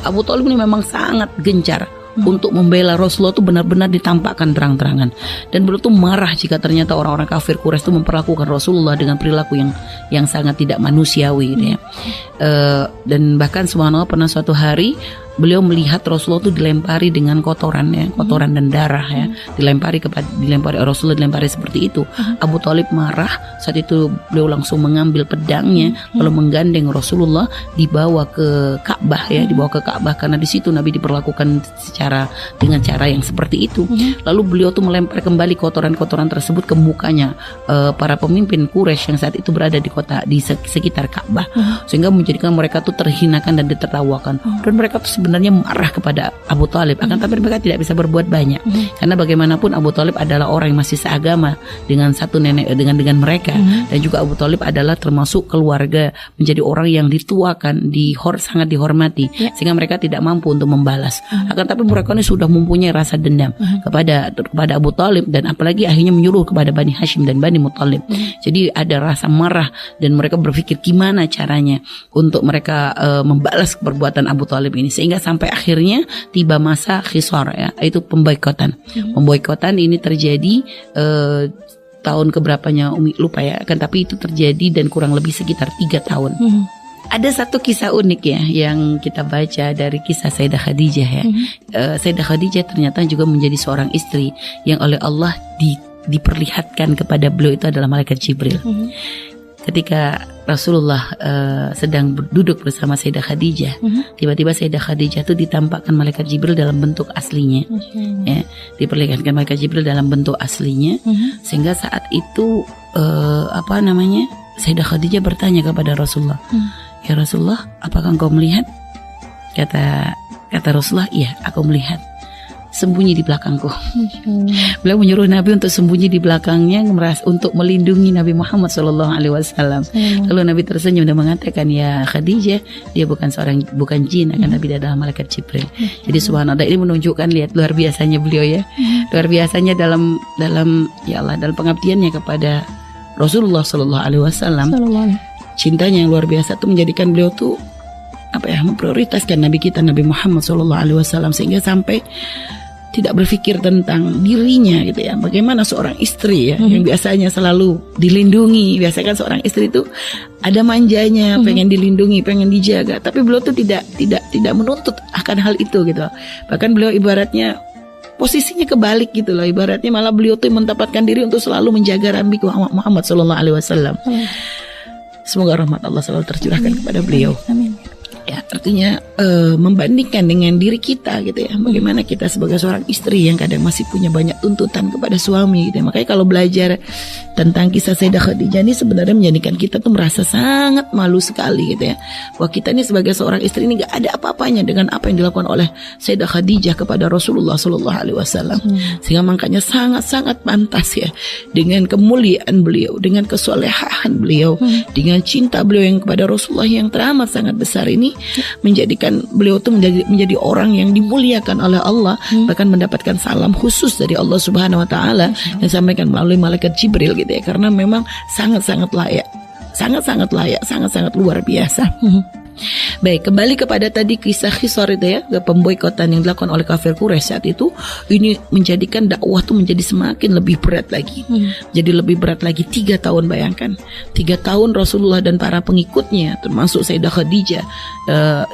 Abu Thalib ini memang sangat gencar untuk membela Rasulullah, itu benar-benar ditampakkan terang-terangan. Dan beliau tuh marah jika ternyata orang-orang kafir Quraisy itu memperlakukan Rasulullah dengan perilaku yang sangat tidak manusiawi gitu ya. Dan bahkan subhanallah pernah suatu hari beliau melihat Rasulullah itu dilempari dengan kotoran ya, kotoran dan darah ya, dilempari Rasulullah dilempari seperti itu. Abu Thalib marah. Saat itu beliau langsung mengambil pedangnya lalu menggandeng Rasulullah, dibawa ke Ka'bah ya, karena di situ Nabi diperlakukan dengan cara yang seperti itu. Lalu beliau tuh melempar kembali kotoran-kotoran tersebut ke mukanya para pemimpin Quraisy yang saat itu berada di sekitar Ka'bah, sehingga menjadikan mereka tuh terhinakan dan ditertawakan. Dan mereka tuh sebenarnya marah kepada Abu Thalib, akan tapi mereka tidak bisa berbuat banyak, karena bagaimanapun Abu Thalib adalah orang yang masih seagama dengan satu nenek dengan mereka, dan juga Abu Thalib adalah termasuk keluarga, menjadi orang yang dituakan, sangat dihormati, sehingga mereka tidak mampu untuk membalas. Akan tapi mereka ini sudah mempunyai rasa dendam kepada Abu Thalib, dan apalagi akhirnya menyuruh kepada Bani Hashim dan Bani Muthalib. Jadi ada rasa marah, dan mereka berpikir gimana caranya untuk mereka membalas perbuatan Abu Thalib ini, sehingga sampai akhirnya tiba masa khisar ya, itu pemboikotan. Pemboikotan ini terjadi tahun keberapanya Umi lupa ya, kan tapi itu terjadi dan kurang lebih sekitar 3 tahun. Ada satu kisah unik ya yang kita baca dari kisah Sayyidah Khadijah ya. Sayyidah Khadijah ternyata juga menjadi seorang istri yang oleh Allah diperlihatkan kepada beliau itu adalah malaikat Jibril. Ketika Rasulullah sedang duduk bersama Sayyidah Khadijah, tiba-tiba Sayyidah Khadijah itu ditampakkan malaikat Jibril dalam bentuk aslinya, ya, diperlihatkan malaikat Jibril dalam bentuk aslinya, sehingga saat itu Sayyidah Khadijah bertanya kepada Rasulullah, ya Rasulullah, apakah engkau melihat? Kata Rasulullah, iya, aku melihat. Sembunyi di belakangku. Beliau menyuruh Nabi untuk sembunyi di belakangnya untuk melindungi Nabi Muhammad SAW. Lalu Nabi tersenyum dan mengatakan, ya Khadijah, dia bukan jin, akan Nabi adalah malaikat Jibril. Jadi subhanallah, ini menunjukkan, lihat luar biasanya beliau ya, luar biasanya dalam ya Allah, dalam pengabdiannya kepada Rasulullah SAW. Cintanya yang luar biasa tuh menjadikan beliau tuh memprioritaskan Nabi kita Nabi Muhammad SAW, sehingga sampai tidak berpikir tentang dirinya gitu ya. Bagaimana seorang istri ya yang biasanya selalu dilindungi, biasanya kan seorang istri itu ada manjanya, pengen dilindungi, pengen dijaga, tapi beliau tuh tidak menuntut akan hal itu gitu. Bahkan beliau ibaratnya posisinya kebalik gitu loh, ibaratnya malah beliau tuh mendapatkan diri untuk selalu menjaga Nabi Muhammad SAW. Semoga rahmat Allah selalu tercurahkan kepada beliau. Amin. Ya, artinya membandingkan dengan diri kita gitu ya, bagaimana kita sebagai seorang istri yang kadang masih punya banyak tuntutan kepada suami gitu ya. Makanya kalau belajar tentang kisah Sayyidah Khadijah ini sebenarnya menjadikan kita tuh merasa sangat malu sekali gitu ya, bahwa kita ini sebagai seorang istri ini gak ada apa-apanya dengan apa yang dilakukan oleh Sayyidah Khadijah kepada Rasulullah SAW. Sehingga makanya sangat-sangat pantas ya, dengan kemuliaan beliau, dengan kesolehan beliau, dengan cinta beliau yang kepada Rasulullah yang teramat sangat besar ini, menjadikan beliau itu menjadi orang yang dimuliakan oleh Allah, bahkan mendapatkan salam khusus dari Allah Subhanahu wa taala yang disampaikan melalui malaikat Jibril gitu ya, karena memang sangat-sangat layak, sangat-sangat layak, sangat-sangat luar biasa. Baik, kembali kepada tadi kisah Khisar itu ya, pemboikotan yang dilakukan oleh kafir Quraisy saat itu, ini menjadikan dakwah tuh menjadi semakin lebih berat lagi. Jadi lebih berat lagi, 3 tahun, bayangkan 3 tahun Rasulullah dan para pengikutnya termasuk Sayyidah Khadijah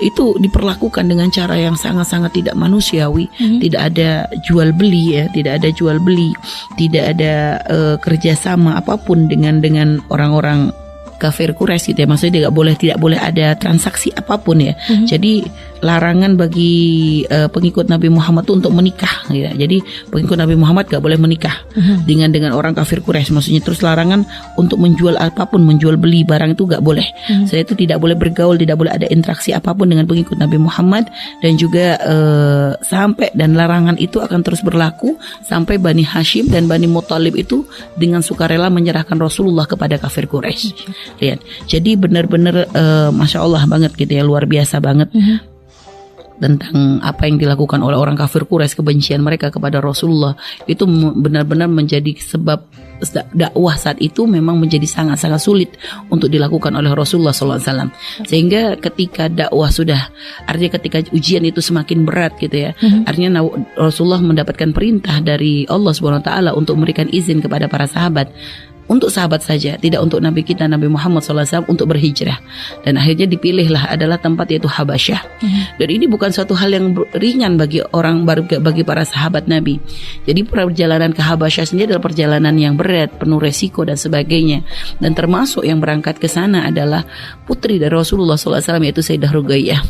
itu diperlakukan dengan cara yang sangat-sangat tidak manusiawi. Tidak ada jual beli ya, tidak ada jual beli, tidak ada kerjasama apapun dengan orang-orang kafir Quraisy gitu ya, maksudnya tidak boleh ada transaksi apapun ya. Jadi larangan bagi pengikut Nabi Muhammad itu untuk menikah ya. Jadi pengikut Nabi Muhammad gak boleh menikah dengan orang kafir Quraisy, maksudnya. Terus larangan untuk menjual apapun, menjual beli barang itu gak boleh. Saya itu tidak boleh bergaul, tidak boleh ada interaksi apapun dengan pengikut Nabi Muhammad, dan juga sampai, dan larangan itu akan terus berlaku sampai Bani Hashim dan Bani Muthalib itu dengan sukarela menyerahkan Rasulullah kepada kafir Quraisy. Lihat, jadi benar-benar Masya Allah banget gitu ya, luar biasa banget tentang apa yang dilakukan oleh orang kafir Quraisy, kebencian mereka kepada Rasulullah itu benar-benar menjadi sebab dakwah saat itu memang menjadi sangat-sangat sulit untuk dilakukan oleh Rasulullah SAW. Sehingga ketika dakwah sudah, artinya ketika ujian itu semakin berat gitu ya, artinya Rasulullah mendapatkan perintah dari Allah SWT untuk memberikan izin kepada para sahabat, untuk sahabat saja, tidak untuk Nabi kita Nabi Muhammad SAW untuk berhijrah. Dan akhirnya dipilihlah adalah tempat yaitu Habasyah. Dan ini bukan suatu hal yang ringan bagi para sahabat Nabi. Jadi perjalanan ke Habasyah sendiri adalah perjalanan yang berat, penuh resiko dan sebagainya. Dan termasuk yang berangkat ke sana adalah putri dari Rasulullah SAW, yaitu Sayyidah Ruqayyah.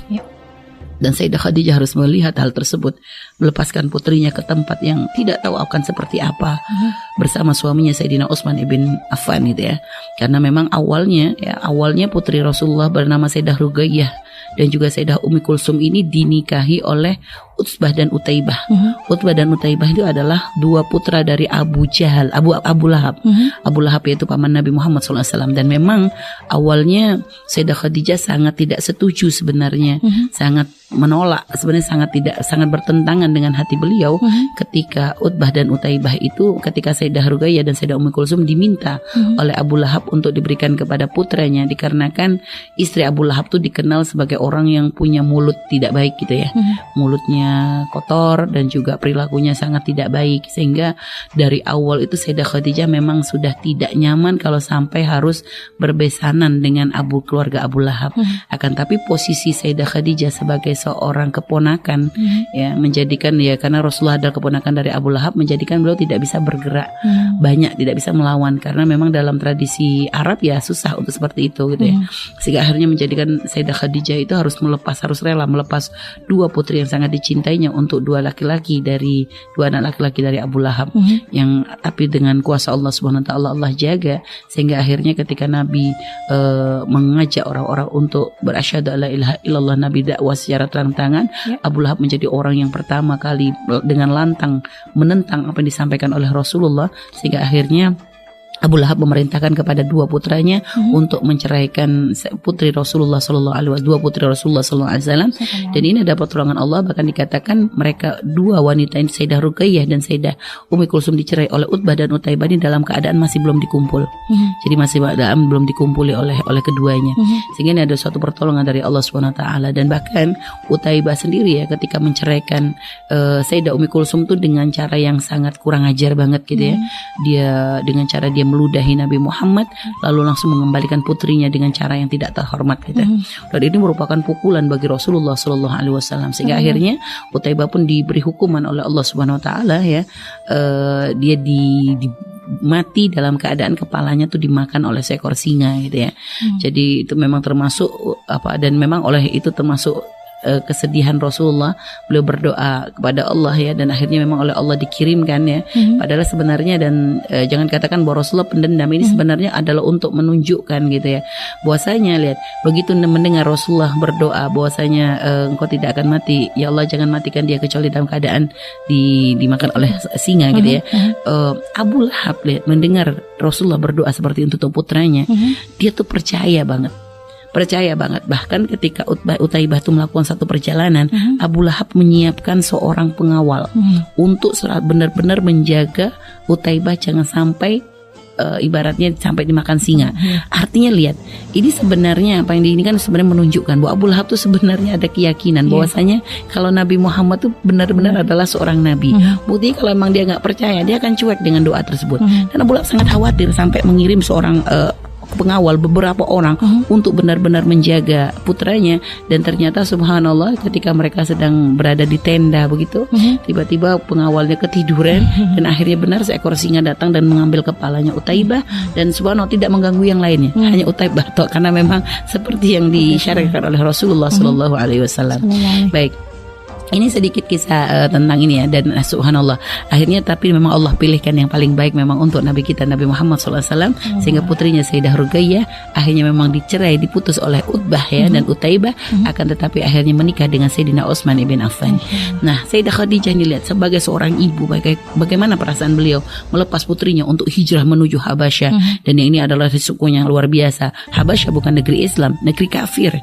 Dan Sayyidah Khadijah harus melihat hal tersebut, melepaskan putrinya ke tempat yang tidak tahu akan seperti apa, bersama suaminya Sayyidina Utsman ibn Affan gitu ya. Karena memang awalnya putri Rasulullah bernama Sayyidah Ruqayyah dan juga Sayyidah Ummi Kulsum ini dinikahi oleh Utsbah dan Utaibah. Utbah dan Utaibah itu adalah 2 putra dari Abu Jahal, Abu Lahab. Abu Lahab yaitu paman Nabi Muhammad SAW. Dan memang awalnya Sayyidah Khadijah sangat tidak setuju sebenarnya, sangat menolak, sebenarnya sangat bertentangan dengan hati beliau ketika Utbah dan Utaibah itu, ketika Sayyidah Ruqayyah dan Sayyidah Ummi Kulsum diminta oleh Abu Lahab untuk diberikan kepada putranya, dikarenakan istri Abu Lahab itu dikenal sebagai orang yang punya mulut tidak baik gitu ya. Mulutnya kotor dan juga perilakunya sangat tidak baik, sehingga dari awal itu Sayyidah Khadijah memang sudah tidak nyaman kalau sampai harus berbesanan dengan keluarga Abu Lahab. Akan tapi posisi Sayyidah Khadijah sebagai seorang keponakan ya, menjadikan ya, karena Rasulullah adalah keponakan dari Abu Lahab, menjadikan beliau tidak bisa bergerak banyak, tidak bisa melawan, karena memang dalam tradisi Arab ya susah untuk seperti itu gitu ya. Sehingga akhirnya menjadikan Sayyidah Khadijah itu harus rela melepas 2 putri yang sangat dicintainya untuk 2 anak laki-laki dari Abu Lahab, yang tapi dengan kuasa Allah Subhanahu wa taala Allah jaga, sehingga akhirnya ketika Nabi mengajak orang-orang untuk berasyhadu alla ilaha illallah, Nabi dakwah secara terang-terangan, Abu Lahab menjadi orang yang pertama kali dengan lantang menentang apa yang disampaikan oleh Rasulullah, sehingga akhirnya Abu Lahab memerintahkan kepada 2 putranya untuk menceraikan putri Rasulullah SAW, 2 putri Rasulullah SAW. Dan ini ada pertolongan Allah, bahkan dikatakan mereka 2 wanita ini, Sayyidah Ruqayyah dan Sayyidah Ummi Kulsum, dicerai oleh Utbah dan Utaibah ini dalam keadaan masih belum dikumpul. Jadi masih belum dikumpuli oleh keduanya. Sehingga ini ada suatu pertolongan dari Allah SWT. Dan bahkan Utaibah sendiri ya, ketika menceraikan Sayyidah Ummi Kulsum itu dengan cara yang sangat kurang ajar banget gitu ya. Dia dengan cara dia meludahi Nabi Muhammad lalu langsung mengembalikan putrinya dengan cara yang tidak terhormat gitu. Dan ini merupakan pukulan bagi Rasulullah Shallallahu Alaihi Wasallam sehingga akhirnya Utaibah pun diberi hukuman oleh Allah Subhanahu Wa Taala ya. Dia mati dalam keadaan kepalanya tuh dimakan oleh seekor singa gitu ya. Jadi itu memang termasuk dan memang oleh itu termasuk kesedihan Rasulullah. Beliau berdoa kepada Allah ya, dan akhirnya memang oleh Allah dikirimkan ya. Padahal sebenarnya jangan katakan bahwa Rasulullah pendendam, ini sebenarnya adalah untuk menunjukkan gitu ya, bahwasanya lihat begitu mendengar Rasulullah berdoa bahwasanya engkau tidak akan mati ya Allah, jangan matikan dia kecuali dalam keadaan dimakan oleh singa gitu ya. Abu Lahab lihat mendengar Rasulullah berdoa seperti itu untuk putranya, dia tuh percaya banget. Bahkan ketika Utaibah itu melakukan satu perjalanan, Abu Lahab menyiapkan seorang pengawal untuk benar-benar menjaga Utaibah jangan sampai ibaratnya sampai dimakan singa. Artinya lihat, ini sebenarnya apa yang ini kan sebenarnya menunjukkan bahwa Abu Lahab itu sebenarnya ada keyakinan bahwasanya kalau Nabi Muhammad itu benar-benar adalah seorang nabi. Buktinya kalau memang dia nggak percaya, dia akan cuek dengan doa tersebut. Dan Abu Lahab sangat khawatir sampai mengirim seorang pengawal beberapa orang untuk benar-benar menjaga putranya. Dan ternyata subhanallah ketika mereka sedang berada di tenda begitu, tiba-tiba pengawalnya ketiduran dan akhirnya benar seekor singa datang dan mengambil kepalanya Utaibah, dan subhanallah tidak mengganggu yang lainnya, hanya Utaibah karena memang seperti yang disyariatkan oleh Rasulullah Sallallahu Alaihi Wasallam. Baik, ini sedikit kisah tentang ini ya, dan subhanallah akhirnya tapi memang Allah pilihkan yang paling baik memang untuk Nabi kita Nabi Muhammad SAW, sehingga putrinya Sayyidah Ruqayyah akhirnya memang diputus oleh Utbah ya dan Utaibah, akan tetapi akhirnya menikah dengan Sayyidina Utsman ibn Affan. Nah, Sayyidah Khadijah dilihat sebagai seorang ibu, bagaimana perasaan beliau melepas putrinya untuk hijrah menuju Habasyah, dan yang ini adalah risiko yang luar biasa. Habasyah bukan negeri Islam, negeri kafir,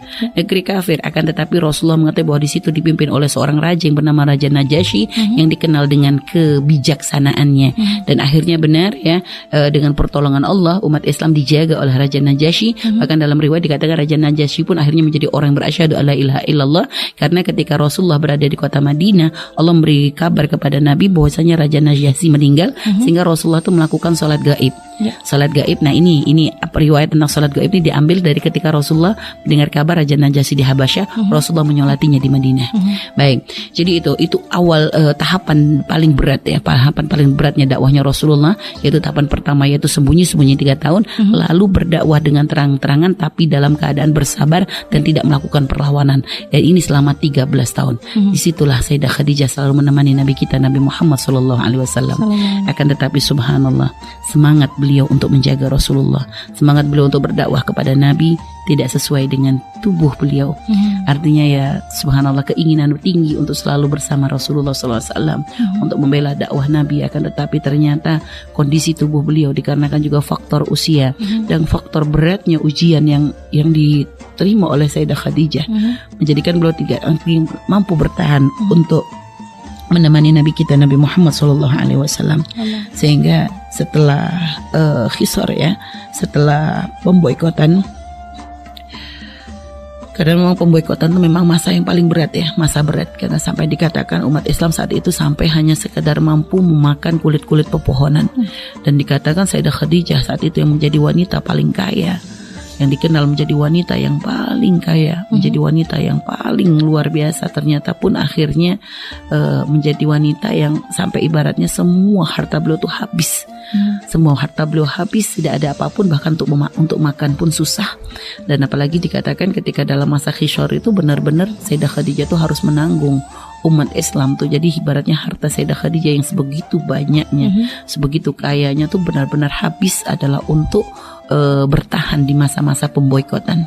akan tetapi Rasulullah mengatakan bahwa di situ dipimpin oleh seorang raja yang bernama Raja Najasyi yang dikenal dengan kebijaksanaannya, dan akhirnya benar ya, dengan pertolongan Allah umat Islam dijaga oleh Raja Najasyi. Bahkan dalam riwayat dikatakan Raja Najasyi pun akhirnya menjadi orang yang berasyhadu alla ilaha illallah, karena ketika Rasulullah berada di kota Madinah, Allah memberi kabar kepada Nabi bahwasanya Raja Najasyi meninggal, sehingga Rasulullah itu melakukan salat gaib. Salat gaib. Nah ini riwayat tentang salat gaib ini diambil dari ketika Rasulullah mendengar kabar Raja Najasyi di Habasyah, Rasulullah menyolatinya di Madinah. Baik, jadi itu awal tahapan paling berat ya, tahapan paling beratnya dakwahnya Rasulullah, yaitu tahapan pertama yaitu sembunyi-sembunyi 3 tahun, lalu berdakwah dengan terang-terangan tapi dalam keadaan bersabar dan tidak melakukan perlawanan, dan ini selama 13 tahun. Disitulah Sayyidah Khadijah selalu menemani Nabi kita Nabi Muhammad SAW. Akan tetapi subhanallah, semangat beliau untuk menjaga Rasulullah, semangat beliau untuk berdakwah kepada Nabi tidak sesuai dengan tubuh beliau. Artinya ya subhanallah, keinginan tinggi untuk selalu bersama Rasulullah SAW untuk membela dakwah Nabi, akan tetapi ternyata kondisi tubuh beliau dikarenakan juga faktor usia dan faktor beratnya ujian yang diterima oleh Sayyidah Khadijah menjadikan beliau tidak mampu bertahan untuk menemani Nabi kita Nabi Muhammad SAW. Sehingga setelah Khisar ya, setelah pemboikotan, karena memang pemboikotan itu memang masa yang paling berat ya, masa berat, karena sampai dikatakan umat Islam saat itu sampai hanya sekedar mampu memakan kulit-kulit pepohonan. Dan dikatakan Sayyidah Khadijah saat itu yang menjadi wanita paling kaya, yang dikenal menjadi wanita yang paling kaya, menjadi wanita yang paling luar biasa, ternyata pun akhirnya menjadi wanita yang sampai ibaratnya semua harta beliau tuh habis. Semua harta beliau habis, tidak ada apapun, bahkan untuk makan pun susah. Dan apalagi dikatakan ketika dalam masa Khisar itu benar-benar Sayyidah Khadijah tuh harus menanggung umat Islam tuh. Jadi ibaratnya harta Sayyidah Khadijah yang sebegitu banyaknya, sebegitu kayanya tuh benar-benar habis adalah untuk bertahan di masa-masa pemboikotan.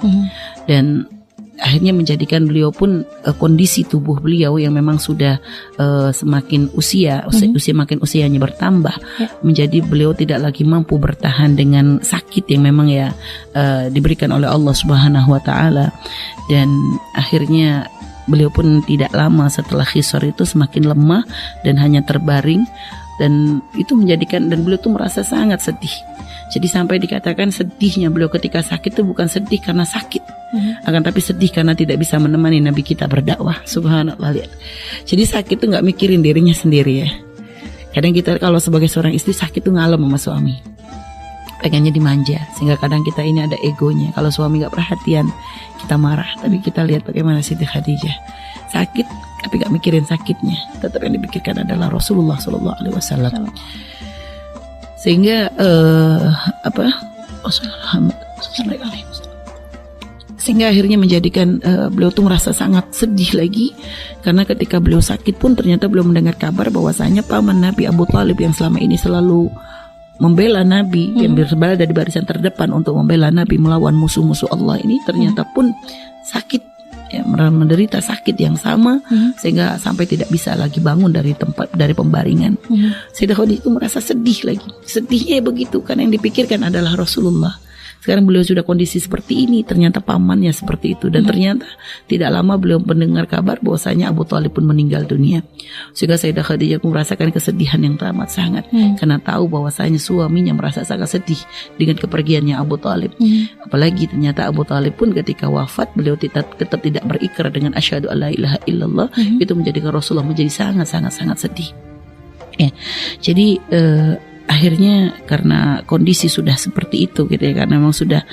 Dan akhirnya menjadikan beliau pun kondisi tubuh beliau yang memang sudah semakin makin usianya bertambah, menjadi beliau tidak lagi mampu bertahan dengan sakit yang memang ya diberikan oleh Allah Subhanahu wa taala. Dan akhirnya beliau pun tidak lama setelah Khisar itu semakin lemah dan hanya terbaring, dan itu menjadikan, dan beliau tuh merasa sangat sedih. Jadi sampai dikatakan sedihnya beliau ketika sakit itu bukan sedih karena sakit, akan tapi sedih karena tidak bisa menemani Nabi kita berdakwah. Subhanallah, lihat. Jadi sakit itu nggak mikirin dirinya sendiri ya. Kadang kita kalau sebagai seorang istri sakit itu ngalem sama suami. pengennya dimanja, sehingga kadang kita ini ada egonya. Kalau suami gak perhatian, kita marah. Tapi kita lihat bagaimana Siti Khadijah sakit, tapi gak mikirin sakitnya, tetap yang dipikirkan adalah Rasulullah SAW. Sehingga sehingga akhirnya menjadikan beliau tuh merasa sangat sedih lagi, karena ketika beliau sakit pun ternyata beliau mendengar kabar bahwasanya paman Nabi Abu Thalib yang selama ini selalu membela Nabi, yang berada di barisan terdepan untuk membela Nabi melawan musuh-musuh Allah ini, ternyata pun sakit, ya, menderita sakit yang sama, sehingga sampai tidak bisa lagi bangun dari pembaringan. Sayyidah Khadijah itu merasa sedih lagi. Sedihnya begitu, karena yang dipikirkan adalah Rasulullah. Sekarang beliau sudah kondisi seperti ini, ternyata pamannya seperti itu, dan ternyata tidak lama beliau mendengar kabar bahwasanya Abu Thalib pun meninggal dunia. Sehingga Sayyidah Khadijah pun merasakan kesedihan yang teramat sangat, karena tahu bahwasanya suaminya merasa sangat sedih dengan kepergiannya Abu Thalib. Apalagi ternyata Abu Thalib pun ketika wafat beliau tetap tidak berikrar dengan asyhadu alla ilaha illallah. Itu menjadikan Rasulullah menjadi sangat sedih. Ya, jadi akhirnya karena kondisi sudah seperti itu gitu ya, karena memang sudah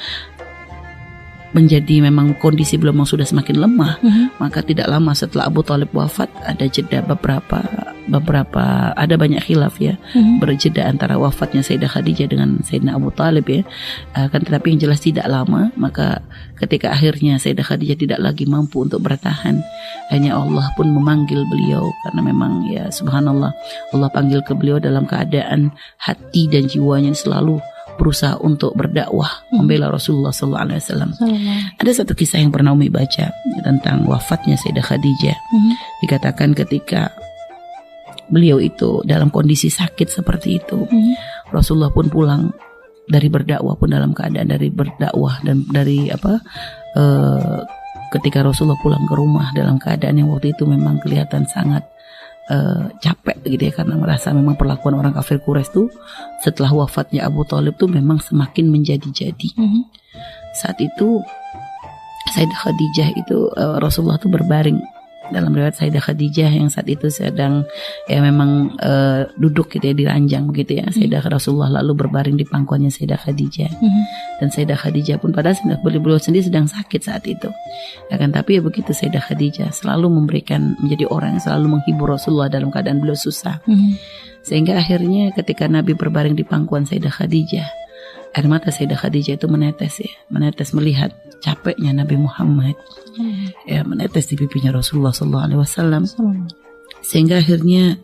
menjadi memang kondisi beliau memang sudah semakin lemah, maka tidak lama setelah Abu Thalib wafat ada jeda beberapa ada banyak khilaf ya, berjeda antara wafatnya Sayyidah Khadijah dengan Sayyidina Abu Thalib ya, kan tetapi yang jelas tidak lama. Maka ketika akhirnya Sayyidah Khadijah tidak lagi mampu untuk bertahan, hanya Allah pun memanggil beliau, karena memang ya subhanallah, Allah panggil ke beliau dalam keadaan hati dan jiwanya selalu berusaha untuk berdakwah membela Rasulullah SAW. Ada satu kisah yang pernah Umi baca tentang wafatnya Sayyidah Khadijah. Dikatakan ketika beliau itu dalam kondisi sakit seperti itu, Rasulullah pun pulang dari berdakwah pun dalam keadaan dari berdakwah, dan dari ketika Rasulullah pulang ke rumah dalam keadaan yang waktu itu memang kelihatan sangat capek gitu ya, karena merasa memang perlakuan orang kafir Quraisy tuh setelah wafatnya Abu Thalib tuh memang semakin menjadi-jadi. Saat itu Sayyidah Khadijah itu Rasulullah tuh berbaring. Dalam riwayat Sayyidah Khadijah yang saat itu sedang ya memang duduk gitu ya di ranjang begitu ya, Sayyidah Rasulullah lalu berbaring di pangkuannya Sayyidah Khadijah. Dan Sayyidah Khadijah pun padahal beliau sendiri sedang sakit saat itu, akan tapi ya begitu Sayyidah Khadijah selalu menjadi orang yang selalu menghibur Rasulullah dalam keadaan beliau susah. Sehingga akhirnya ketika Nabi berbaring di pangkuan Sayyidah Khadijah, air mata Sayyidah Khadijah itu menetes melihat capeknya Nabi Muhammad, ya menetes di pipinya Rasulullah SAW. Sehingga akhirnya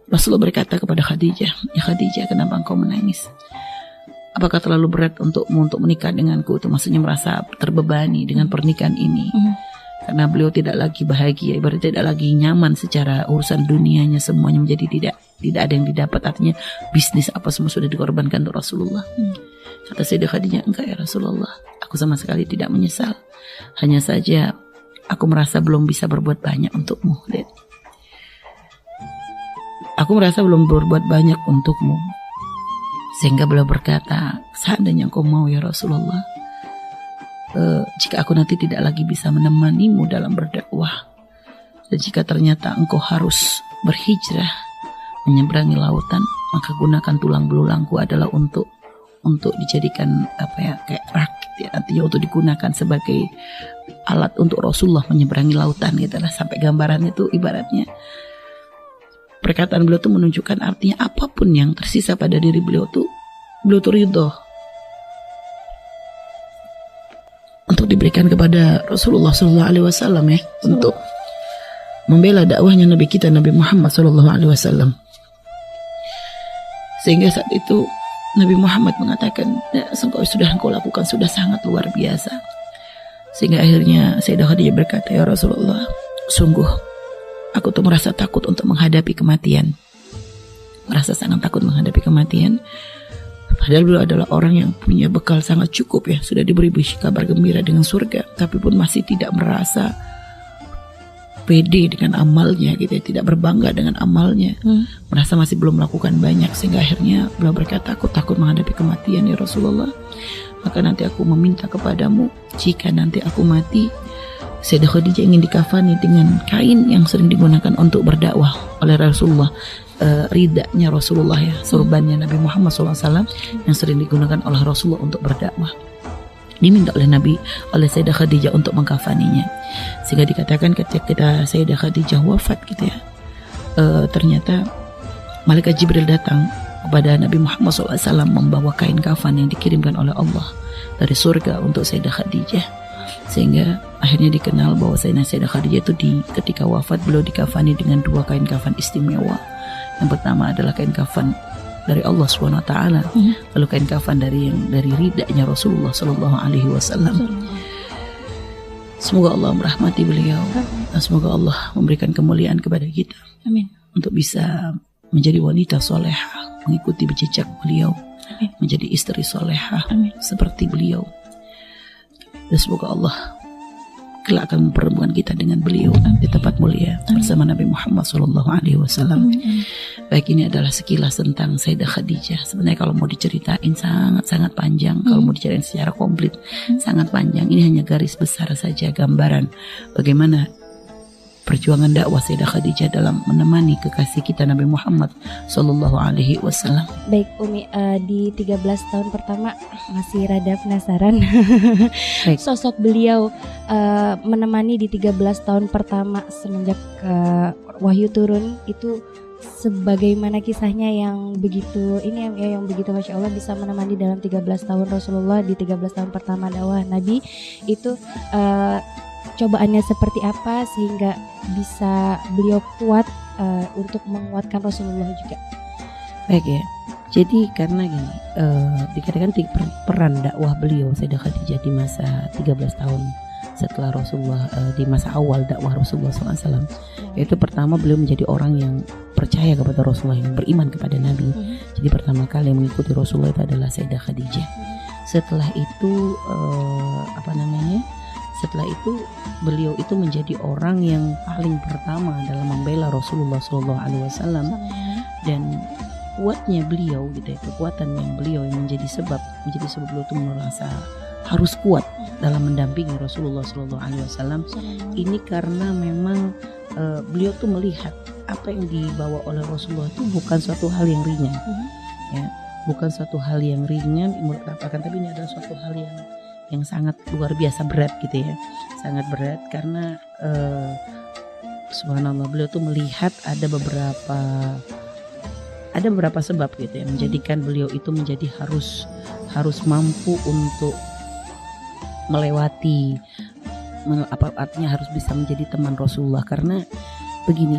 Rasulullah berkata kepada Khadijah, ya Khadijah, kenapa engkau menangis? Apakah terlalu berat untukmu untuk menikah denganku? Itu maksudnya merasa terbebani dengan pernikahan ini, karena beliau tidak lagi bahagia, ibaratnya tidak lagi nyaman secara urusan dunianya, semuanya menjadi tidak ada yang didapat, artinya bisnis apa semua sudah dikorbankan untuk Rasulullah. Kata Sayyidah Khadijah, enggak ya Rasulullah, aku sama sekali tidak menyesal, hanya saja aku merasa belum bisa berbuat banyak untukmu. Aku merasa belum berbuat banyak untukmu. Sehingga beliau berkata, seandainya engkau mau ya Rasulullah, jika aku nanti tidak lagi bisa menemanimu dalam berdakwah, dan jika ternyata engkau harus berhijrah menyeberangi lautan, maka gunakan tulang belulangku adalah untuk dijadikan kayak rakit ya, artinya untuk digunakan sebagai alat untuk Rasulullah menyeberangi lautan gitu lah. Sampai gambaran itu ibaratnya perkataan beliau tuh menunjukkan artinya apapun yang tersisa pada diri beliau tuh ridho untuk diberikan kepada Rasulullah SAW ya, untuk membela dakwahnya Nabi kita Nabi Muhammad SAW. Sehingga saat itu Nabi Muhammad mengatakan, ya, sudah engkau lakukan sudah sangat luar biasa. Sehingga akhirnya Sayyidah Khadijah berkata, ya Rasulullah, sungguh aku tuh merasa takut untuk menghadapi kematian, merasa sangat takut menghadapi kematian. Padahal beliau adalah orang yang punya bekal sangat cukup ya, sudah diberi kabar gembira dengan surga, tapi pun masih tidak merasa pede dengan amalnya gitu ya, tidak berbangga dengan amalnya, merasa masih belum melakukan banyak. Sehingga akhirnya beliau berkata, aku takut menghadapi kematian ya Rasulullah, maka nanti aku meminta kepadamu, jika nanti aku mati, Sayyidah Khadijah ingin dikafani dengan kain yang sering digunakan untuk berdakwah oleh Rasulullah, ridanya Rasulullah ya, sorbannya Nabi Muhammad SAW yang sering digunakan oleh Rasulullah untuk berdakwah. Diminta oleh Nabi, oleh Sayyidah Khadijah untuk mengkafaninya. Sehingga dikatakan ketika Sayyidah Khadijah wafat gitu ya, ternyata malaikat Jibril datang kepada Nabi Muhammad SAW membawa kain kafan yang dikirimkan oleh Allah dari surga untuk Sayyidah Khadijah. Sehingga akhirnya dikenal bahwa Sayyidah Khadijah itu ketika wafat beliau dikafani dengan 2 kain kafan istimewa. Yang pertama adalah kain kafan dari Allah SWT, lalu kain kafan dari ridanya Rasulullah Sallallahu Alaihi Wasallam. Semoga Allah merahmati beliau dan semoga Allah memberikan kemuliaan kepada kita. Amin. Untuk bisa menjadi wanita solehah, mengikuti jejak beliau. Amin. Menjadi istri solehah seperti beliau. Dan semoga Allah kelak akan mempertemukan kita dengan beliau di tempat mulia bersama Nabi Muhammad SAW. Baik, ini adalah sekilas tentang Sayyidah Khadijah. Sebenarnya kalau mau diceritain sangat-sangat panjang. Kalau mau diceritain secara komplit sangat panjang. Ini hanya garis besar saja, gambaran bagaimana perjuangan dakwah Sayyidah Khadijah dalam menemani kekasih kita Nabi Muhammad SAW. Baik Umi, di 13 tahun pertama masih rada penasaran sosok beliau menemani di 13 tahun pertama semenjak wahyu turun itu sebagaimana kisahnya yang begitu yang begitu Masya Allah bisa menemani dalam 13 tahun Rasulullah di 13 tahun pertama dakwah Nabi itu, cobaannya seperti apa sehingga bisa beliau kuat untuk menguatkan Rasulullah juga. Baik ya. Jadi karena gini, dikatakan peran dakwah beliau Sayyidah Khadijah di masa 13 tahun setelah Rasulullah, di masa awal dakwah Rasulullah SAW, yaitu pertama beliau menjadi orang yang percaya kepada Rasulullah, yang beriman kepada Nabi. Jadi pertama kali yang mengikuti Rasulullah itu adalah Sayyidah Khadijah. Setelah itu setelah itu beliau itu menjadi orang yang paling pertama dalam membela Rasulullah SAW. Dan kuatnya beliau gitu ya, kekuatan yang beliau yang menjadi sebab beliau itu merasa harus kuat dalam mendampingi Rasulullah SAW. Ini karena memang beliau tuh melihat apa yang dibawa oleh Rasulullah itu bukan suatu hal yang ringan, ya, bukan suatu hal yang ringan, tapi ini adalah suatu hal yang sangat luar biasa berat gitu ya, sangat berat karena subhanallah beliau tuh melihat ada beberapa sebab gitu ya, menjadikan beliau itu menjadi harus mampu untuk melewati, artinya harus bisa menjadi teman Rasulullah. Karena begini,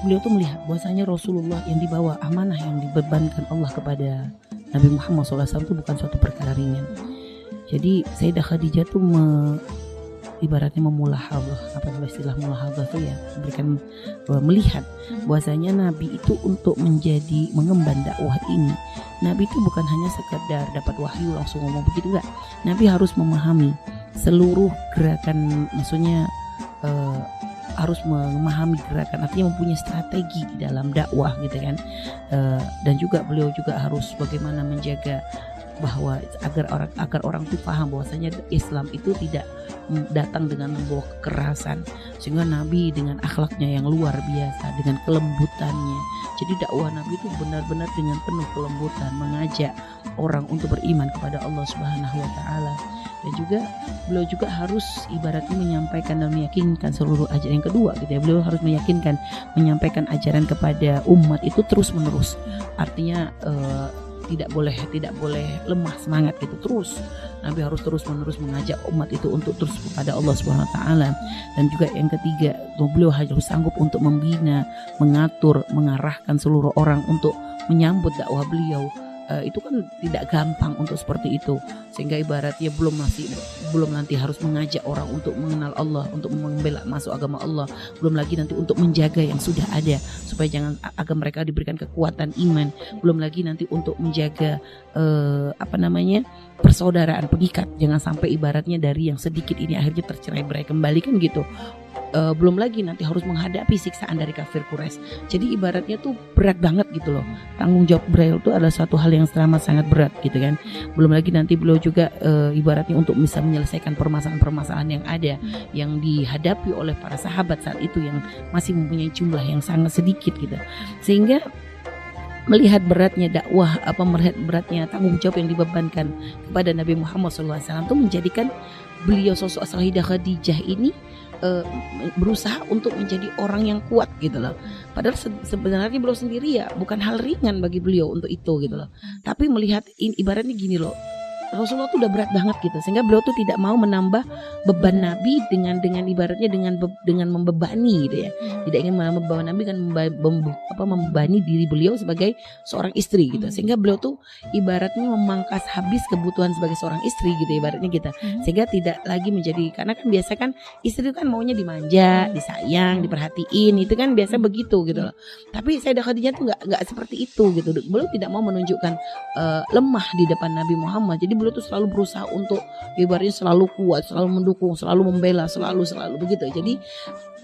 beliau tuh melihat bahwasanya Rasulullah yang dibawa amanah yang dibebankan Allah kepada Nabi Muhammad SAW itu bukan suatu perkara ringan. Jadi Sayyidah Khadijah tuh ibaratnya memulahadhah, istilah mulahadhah tuh ya, memberikan melihat bahwasanya Nabi itu untuk mengemban dakwah ini, Nabi itu bukan hanya sekedar dapat wahyu langsung ngomong begitu, enggak. Nabi harus memahami seluruh gerakan, maksudnya harus memahami gerakan, artinya mempunyai strategi di dalam dakwah gitu kan. Dan juga beliau juga harus bagaimana menjaga bahwa agar orang itu paham bahwasanya Islam itu tidak datang dengan membawa kekerasan, sehingga Nabi dengan akhlaknya yang luar biasa, dengan kelembutannya. Jadi dakwah Nabi itu benar-benar dengan penuh kelembutan, mengajak orang untuk beriman kepada Allah Subhanahu wa taala. Dan juga beliau juga harus ibaratnya menyampaikan dan meyakinkan seluruh ajaran. Yang kedua gitu ya, beliau harus menyampaikan ajaran kepada umat itu terus-menerus. Artinya tidak boleh lemah semangat gitu, terus Nabi harus terus-menerus mengajak umat itu untuk terus kepada Allah Subhanahu wa taala. Dan juga yang ketiga, beliau harus sanggup untuk membina, mengatur, mengarahkan seluruh orang untuk menyambut dakwah beliau. Itu kan tidak gampang untuk seperti itu, sehingga ibaratnya belum nanti harus mengajak orang untuk mengenal Allah, untuk membela masuk agama Allah, belum lagi nanti untuk menjaga yang sudah ada supaya agar mereka diberikan kekuatan iman, belum lagi nanti untuk menjaga persaudaraan, pengikat, jangan sampai ibaratnya dari yang sedikit ini akhirnya tercerai-berai kembali kan gitu. Belum lagi nanti harus menghadapi siksaan dari kafir Quraisy. Jadi ibaratnya tuh berat banget gitu loh. Tanggung jawab beliau itu adalah suatu hal yang teramat sangat berat gitu kan. Belum lagi nanti beliau juga ibaratnya untuk bisa menyelesaikan permasalahan-permasalahan yang ada yang dihadapi oleh para sahabat saat itu yang masih mempunyai jumlah yang sangat sedikit gitu. Sehingga melihat beratnya dakwah, melihat beratnya tanggung jawab yang dibebankan kepada Nabi Muhammad SAW itu menjadikan beliau sosok Sayyidah Khadijah ini berusaha untuk menjadi orang yang kuat gitu loh. Padahal sebenarnya beliau sendiri ya bukan hal ringan bagi beliau untuk itu gitu loh. Tapi melihat ibaratnya gini loh, Rasulullah tuh udah berat banget gitu, sehingga beliau tuh tidak mau menambah beban Nabi dengan ibaratnya dengan membebani gitu ya. Tidak ingin menambah beban Nabi dengan membebani diri beliau sebagai seorang istri gitu. Sehingga beliau tuh ibaratnya memangkas habis kebutuhan sebagai seorang istri gitu ibaratnya kita. Sehingga tidak lagi menjadi, karena kan biasa kan istri kan maunya dimanja, disayang, diperhatiin, itu kan biasa begitu gitu loh. Tapi Sayyidah Khadijah tuh enggak seperti itu gitu. Beliau tidak mau menunjukkan lemah di depan Nabi Muhammad. Jadi beliau tuh selalu berusaha untuk ibaratnya selalu kuat, selalu mendukung, selalu membela, selalu begitu. Jadi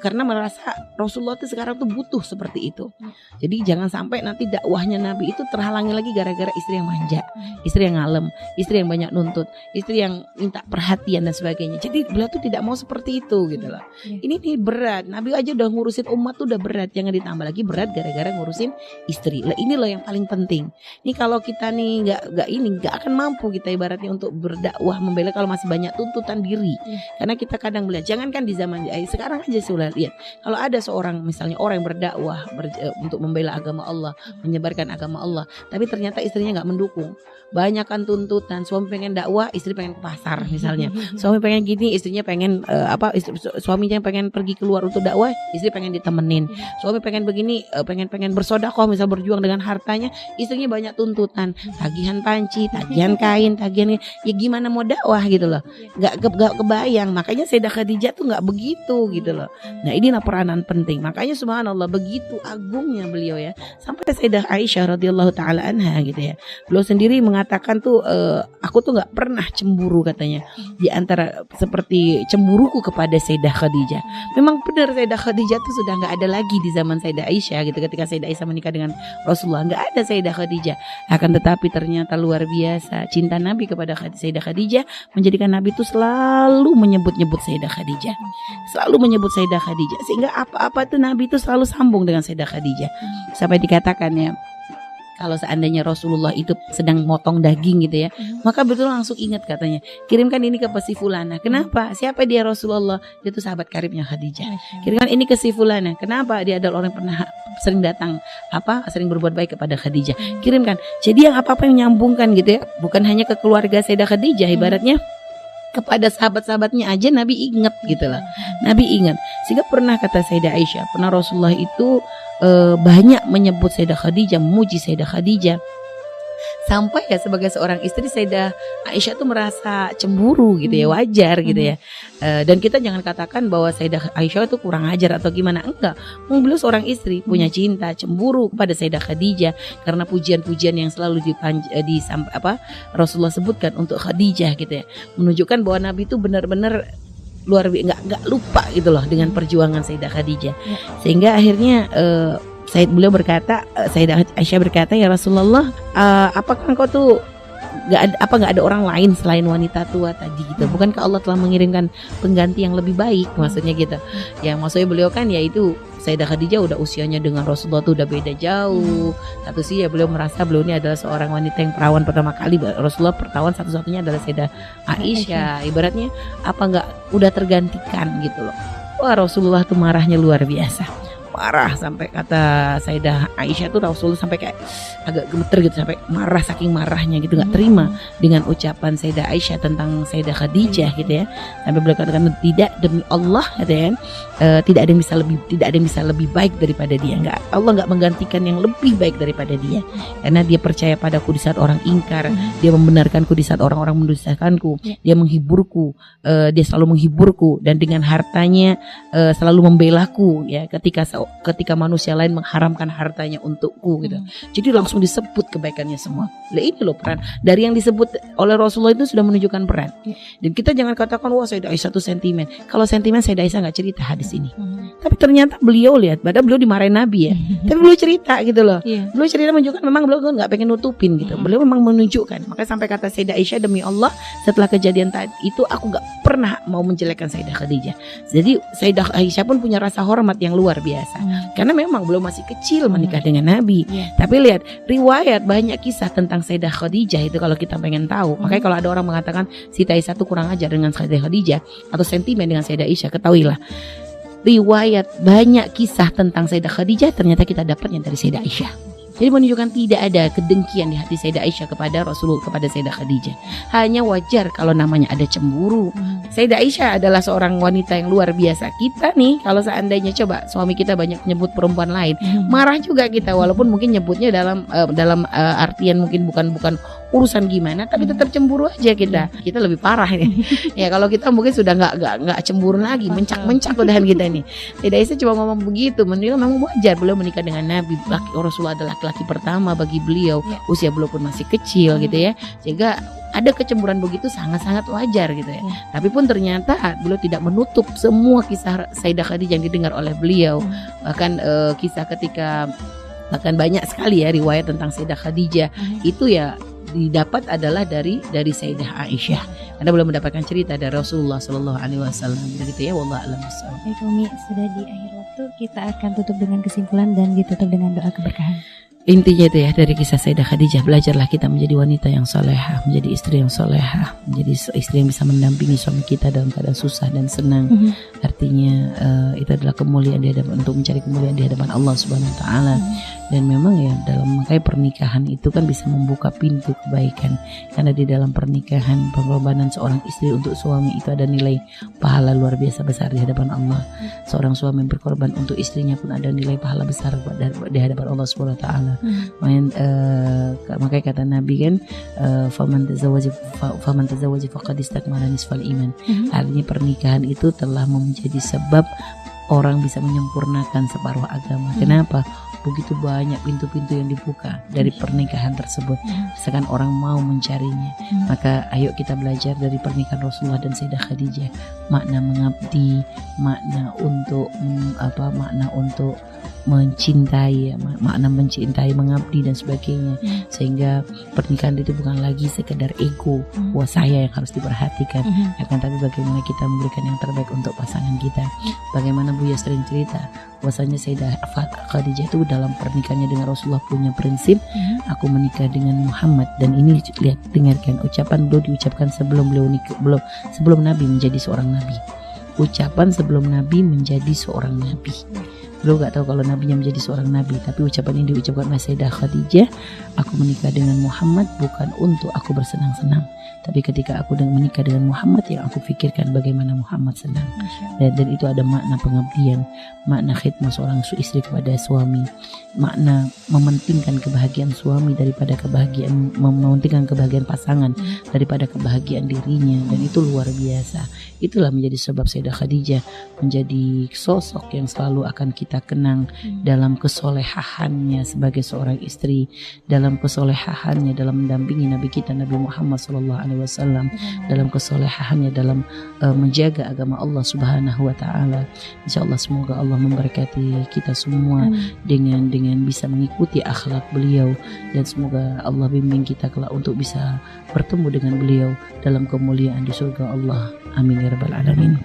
karena merasa Rasulullah itu sekarang tuh butuh seperti itu. Jadi jangan sampai nanti dakwahnya Nabi itu terhalangi lagi gara-gara istri yang manja, istri yang ngalem, istri yang banyak nuntut, istri yang minta perhatian dan sebagainya. Jadi beliau tuh tidak mau seperti itu gitu loh. Ini nih berat. Nabi aja udah ngurusin umat tuh udah berat, jangan ditambah lagi berat gara-gara ngurusin istri. Lah ini loh yang paling penting. Nih kalau kita nih nggak akan mampu kita ibaratnya untuk berdakwah membela kalau masih banyak tuntutan diri. Karena kita kadang melihat, jangankan di zaman sekarang aja sudah lihat, kalau ada seorang misalnya orang yang berdakwah untuk membela agama Allah, menyebarkan agama Allah, tapi ternyata istrinya nggak mendukung, banyakkan tuntutan, suami pengen dakwah, istri pengen ke pasar misalnya, suami pengen gini, istrinya pengen suaminya pengen pergi keluar untuk dakwah, istri pengen ditemenin, suami pengen begini, pengen bersedekah misal berjuang dengan hartanya, istrinya banyak tuntutan, tagihan panci, tagihan kain, tagihan, ya gimana mau dakwah gitu loh, nggak kebayang. Makanya Sayyidah Khadijah tuh nggak begitu gitu loh. Nah inilah peranan penting. Makanya subhanallah begitu agungnya beliau ya. Sampai Sayyidah Aisyah radhiyallahu taala anha gitu ya. Beliau sendiri mengatakan tuh aku tuh nggak pernah cemburu katanya. Di antara seperti cemburuku kepada Sayyidah Khadijah. Memang benar Sayyidah Khadijah tuh sudah nggak ada lagi di zaman Sayyidah Aisyah gitu. Ketika Sayyidah Aisyah menikah dengan Rasulullah nggak ada Sayyidah Khadijah. Akan tetapi ternyata luar biasa cinta Nabi kepada Sayyidah Khadijah menjadikan Nabi tuh selalu menyebut-nyebut Sayyidah Khadijah. Selalu menyebut Sayyidah Khadijah, sehingga apa-apa tuh Nabi itu selalu sambung dengan Sayyidah Khadijah. Sampai dikatakan ya, kalau seandainya Rasulullah itu sedang motong daging gitu ya, maka betul langsung ingat katanya, kirimkan ini ke si fulana. Kenapa? Siapa dia Rasulullah? Dia tuh sahabat karibnya Khadijah. Kirimkan ini ke si fulana. Kenapa? Dia adalah orang yang pernah sering datang sering berbuat baik kepada Khadijah. Kirimkan. Jadi yang apa-apa yang menyambungkan gitu ya, bukan hanya ke keluarga Sayyidah Khadijah, ibaratnya kepada sahabat-sahabatnya aja Nabi ingat gitu loh. Nabi ingat. Sehingga pernah kata Sayyidah Aisyah, pernah Rasulullah itu banyak menyebut Sayyidah Khadijah, memuji Sayyidah Khadijah. Sampai ya sebagai seorang istri Sayyidah Aisyah tuh merasa cemburu gitu ya, wajar gitu ya. Dan kita jangan katakan bahwa Sayyidah Aisyah itu kurang ajar atau gimana, enggak. Beliau seorang istri punya cinta, cemburu kepada Sayyidah Khadijah karena pujian-pujian yang selalu Rasulullah sebutkan untuk Khadijah gitu ya. Menunjukkan bahwa Nabi itu benar-benar luar biasa, enggak lupa gitu loh dengan perjuangan Sayyidah Khadijah. Sehingga akhirnya beliau berkata, Sayyidah Aisyah berkata, ya Rasulullah, apakah engkau tuh nggak ada orang lain selain wanita tua tadi gitu? Bukankah Allah telah mengirimkan pengganti yang lebih baik? Maksudnya gitu. Yang maksudnya beliau kan yaitu Sayyidah Khadijah udah usianya dengan Rasulullah tuh udah beda jauh. Satu sih ya beliau merasa beliau ini adalah seorang wanita yang perawan pertama kali. Rasulullah perawan satu-satunya adalah Sayyidah Aisyah. Ibaratnya apa nggak udah tergantikan gitu loh. Wah Rasulullah tuh marahnya luar biasa. Marah sampai kata Sayyidah Aisyah tuh Rasulullah sampai kayak agak gemeter gitu, sampai marah saking marahnya gitu, nggak terima dengan ucapan Sayyidah Aisyah tentang Sayyidah Khadijah gitu ya. Sampai beliau katakan, tidak, demi Allah gitu ya, tidak ada yang bisa lebih baik daripada dia. Allah nggak menggantikan yang lebih baik daripada dia, karena dia percaya padaku di saat orang ingkar, dia membenarkanku di saat orang-orang mendustakanku, dia menghiburku, dia selalu menghiburku, dan dengan hartanya selalu membelaku ya ketika manusia lain mengharamkan hartanya untukku gitu. Jadi langsung disebut kebaikannya semua. Lah ini loh peran dari yang disebut oleh Rasulullah itu sudah menunjukkan peran. Dan kita jangan katakan wah Sayyidah Aisyah itu sentimen. Kalau sentimen Sayyidah Aisyah nggak cerita hadis ini. Tapi ternyata beliau lihat, padahal beliau dimarahin Nabi ya. Tapi beliau cerita gitu loh. Beliau cerita menunjukkan memang beliau tuh nggak pengen nutupin gitu. Beliau memang menunjukkan. Makanya sampai kata Sayyidah Aisyah, demi Allah setelah kejadian tadi itu aku nggak pernah mau menjelekkan Sayyidah Khadijah. Jadi Sayyidah Aisyah pun punya rasa hormat yang luar biasa. Karena memang beliau masih kecil menikah dengan Nabi. Tapi lihat riwayat banyak kisah tentang Sayyidah Khadijah itu kalau kita pengen tahu. Makanya kalau ada orang mengatakan Siti Aisyah itu kurang ajar dengan Sayyidah Khadijah atau sentimen dengan Sayyidah Aisyah, ketahuilah riwayat banyak kisah tentang Sayyidah Khadijah ternyata kita dapatnya dari Sayyidah Aisyah. Jadi menunjukkan tidak ada kedengkian di hati Sayyidah Aisyah kepada Rasulullah, kepada Sayyidah Khadijah. Hanya wajar kalau namanya ada cemburu. Sayyidah Aisyah adalah seorang wanita yang luar biasa. Kita nih kalau seandainya coba suami kita banyak nyebut perempuan lain, marah juga kita, walaupun mungkin nyebutnya dalam artian mungkin bukan urusan gimana, tapi tetap cemburu aja kita. Kita lebih parah nih. Ya kalau kita mungkin sudah nggak cemburu lagi, mencak udahan kita nih. Sayyidah Aisyah cuma ngomong begitu, menurut memang wajar beliau menikah dengan Nabi. Rasulullah adalah laki pertama bagi beliau, usia beliau pun masih kecil gitu ya, sehingga ada kecemburuan begitu sangat-sangat wajar gitu ya. Tapi pun ternyata beliau tidak menutup semua kisah Sayyidah Khadijah yang didengar oleh beliau. Bahkan kisah ketika bahkan banyak sekali ya riwayat tentang Sayyidah Khadijah itu ya didapat adalah dari Sayyidah Aisyah, karena belum mendapatkan cerita dari Rasulullah Shallallahu Alaihi Wasallam. Begitu ya, wallahu a'lam bishawab. Baik Umi, sudah di akhir waktu, kita akan tutup dengan kesimpulan dan ditutup dengan doa keberkahan. Intinya itu ya, dari kisah Sayyidah Khadijah, belajarlah kita menjadi wanita yang solehah, menjadi istri yang solehah, menjadi istri yang bisa mendampingi suami kita dalam keadaan susah dan senang. Artinya itu adalah kemuliaan di hadapan, untuk mencari kemuliaan di hadapan Allah Subhanahu Wa Taala. Dan memang ya dalam makanya pernikahan itu kan bisa membuka pintu kebaikan, karena di dalam pernikahan pengorbanan seorang istri untuk suami itu ada nilai pahala luar biasa besar di hadapan Allah. Seorang suami yang berkorban untuk istrinya pun ada nilai pahala besar di hadapan Allah Subhanahu Wa Taala. Makanya kata Nabi kan, faman tazawwaja faqad istakmala nisfal iman. Artinya pernikahan itu telah menjadi sebab orang bisa menyempurnakan separuh agama. Kenapa? Begitu banyak pintu-pintu yang dibuka dari pernikahan tersebut, misalkan orang mau mencarinya. Maka ayo kita belajar dari pernikahan Rasulullah dan Sayyidah Khadijah, makna mengabdi, makna untuk mencintai, makna mencintai, mengabdi dan sebagainya. Sehingga pernikahan itu bukan lagi sekedar ego, wah saya yang harus diperhatikan, akan tapi bagaimana kita memberikan yang terbaik untuk pasangan kita. Bagaimana Buya sering cerita bahwasanya Sayyidah Khadijah itu dalam pernikahannya dengan Rasulullah punya prinsip, aku menikah dengan Muhammad. Dan ini lihat, dengarkan ucapan beliau diucapkan sebelum Nabi menjadi seorang nabi. Ucapan sebelum Nabi menjadi seorang nabi. Beliau gak tahu kalau nabinya menjadi seorang nabi, tapi ucapan ini diucapkan oleh Sayyidah Khadijah, aku menikah dengan Muhammad bukan untuk aku bersenang-senang, tapi ketika aku menikah dengan Muhammad, yang aku pikirkan bagaimana Muhammad senang. Dan itu ada makna pengabdian, makna khidmah seorang istri kepada suami, makna mementingkan kebahagiaan suami daripada mementingkan kebahagiaan pasangan daripada kebahagiaan dirinya. Dan itu luar biasa. Itulah menjadi sebab Sayyidah Khadijah menjadi sosok yang selalu akan kita kenang dalam kesolehahannya sebagai seorang istri, dalam kesolehahannya dalam mendampingi Nabi kita Nabi Muhammad SAW, dalam kesolehahannya dalam menjaga agama Allah Subhanahu Wa Taala. Insyaallah semoga Allah memberkati kita semua dengan bisa mengikuti akhlak beliau, dan semoga Allah bimbing kita kelak untuk bisa bertemu dengan beliau dalam kemuliaan di surga Allah. Amin ya rabbal alamin.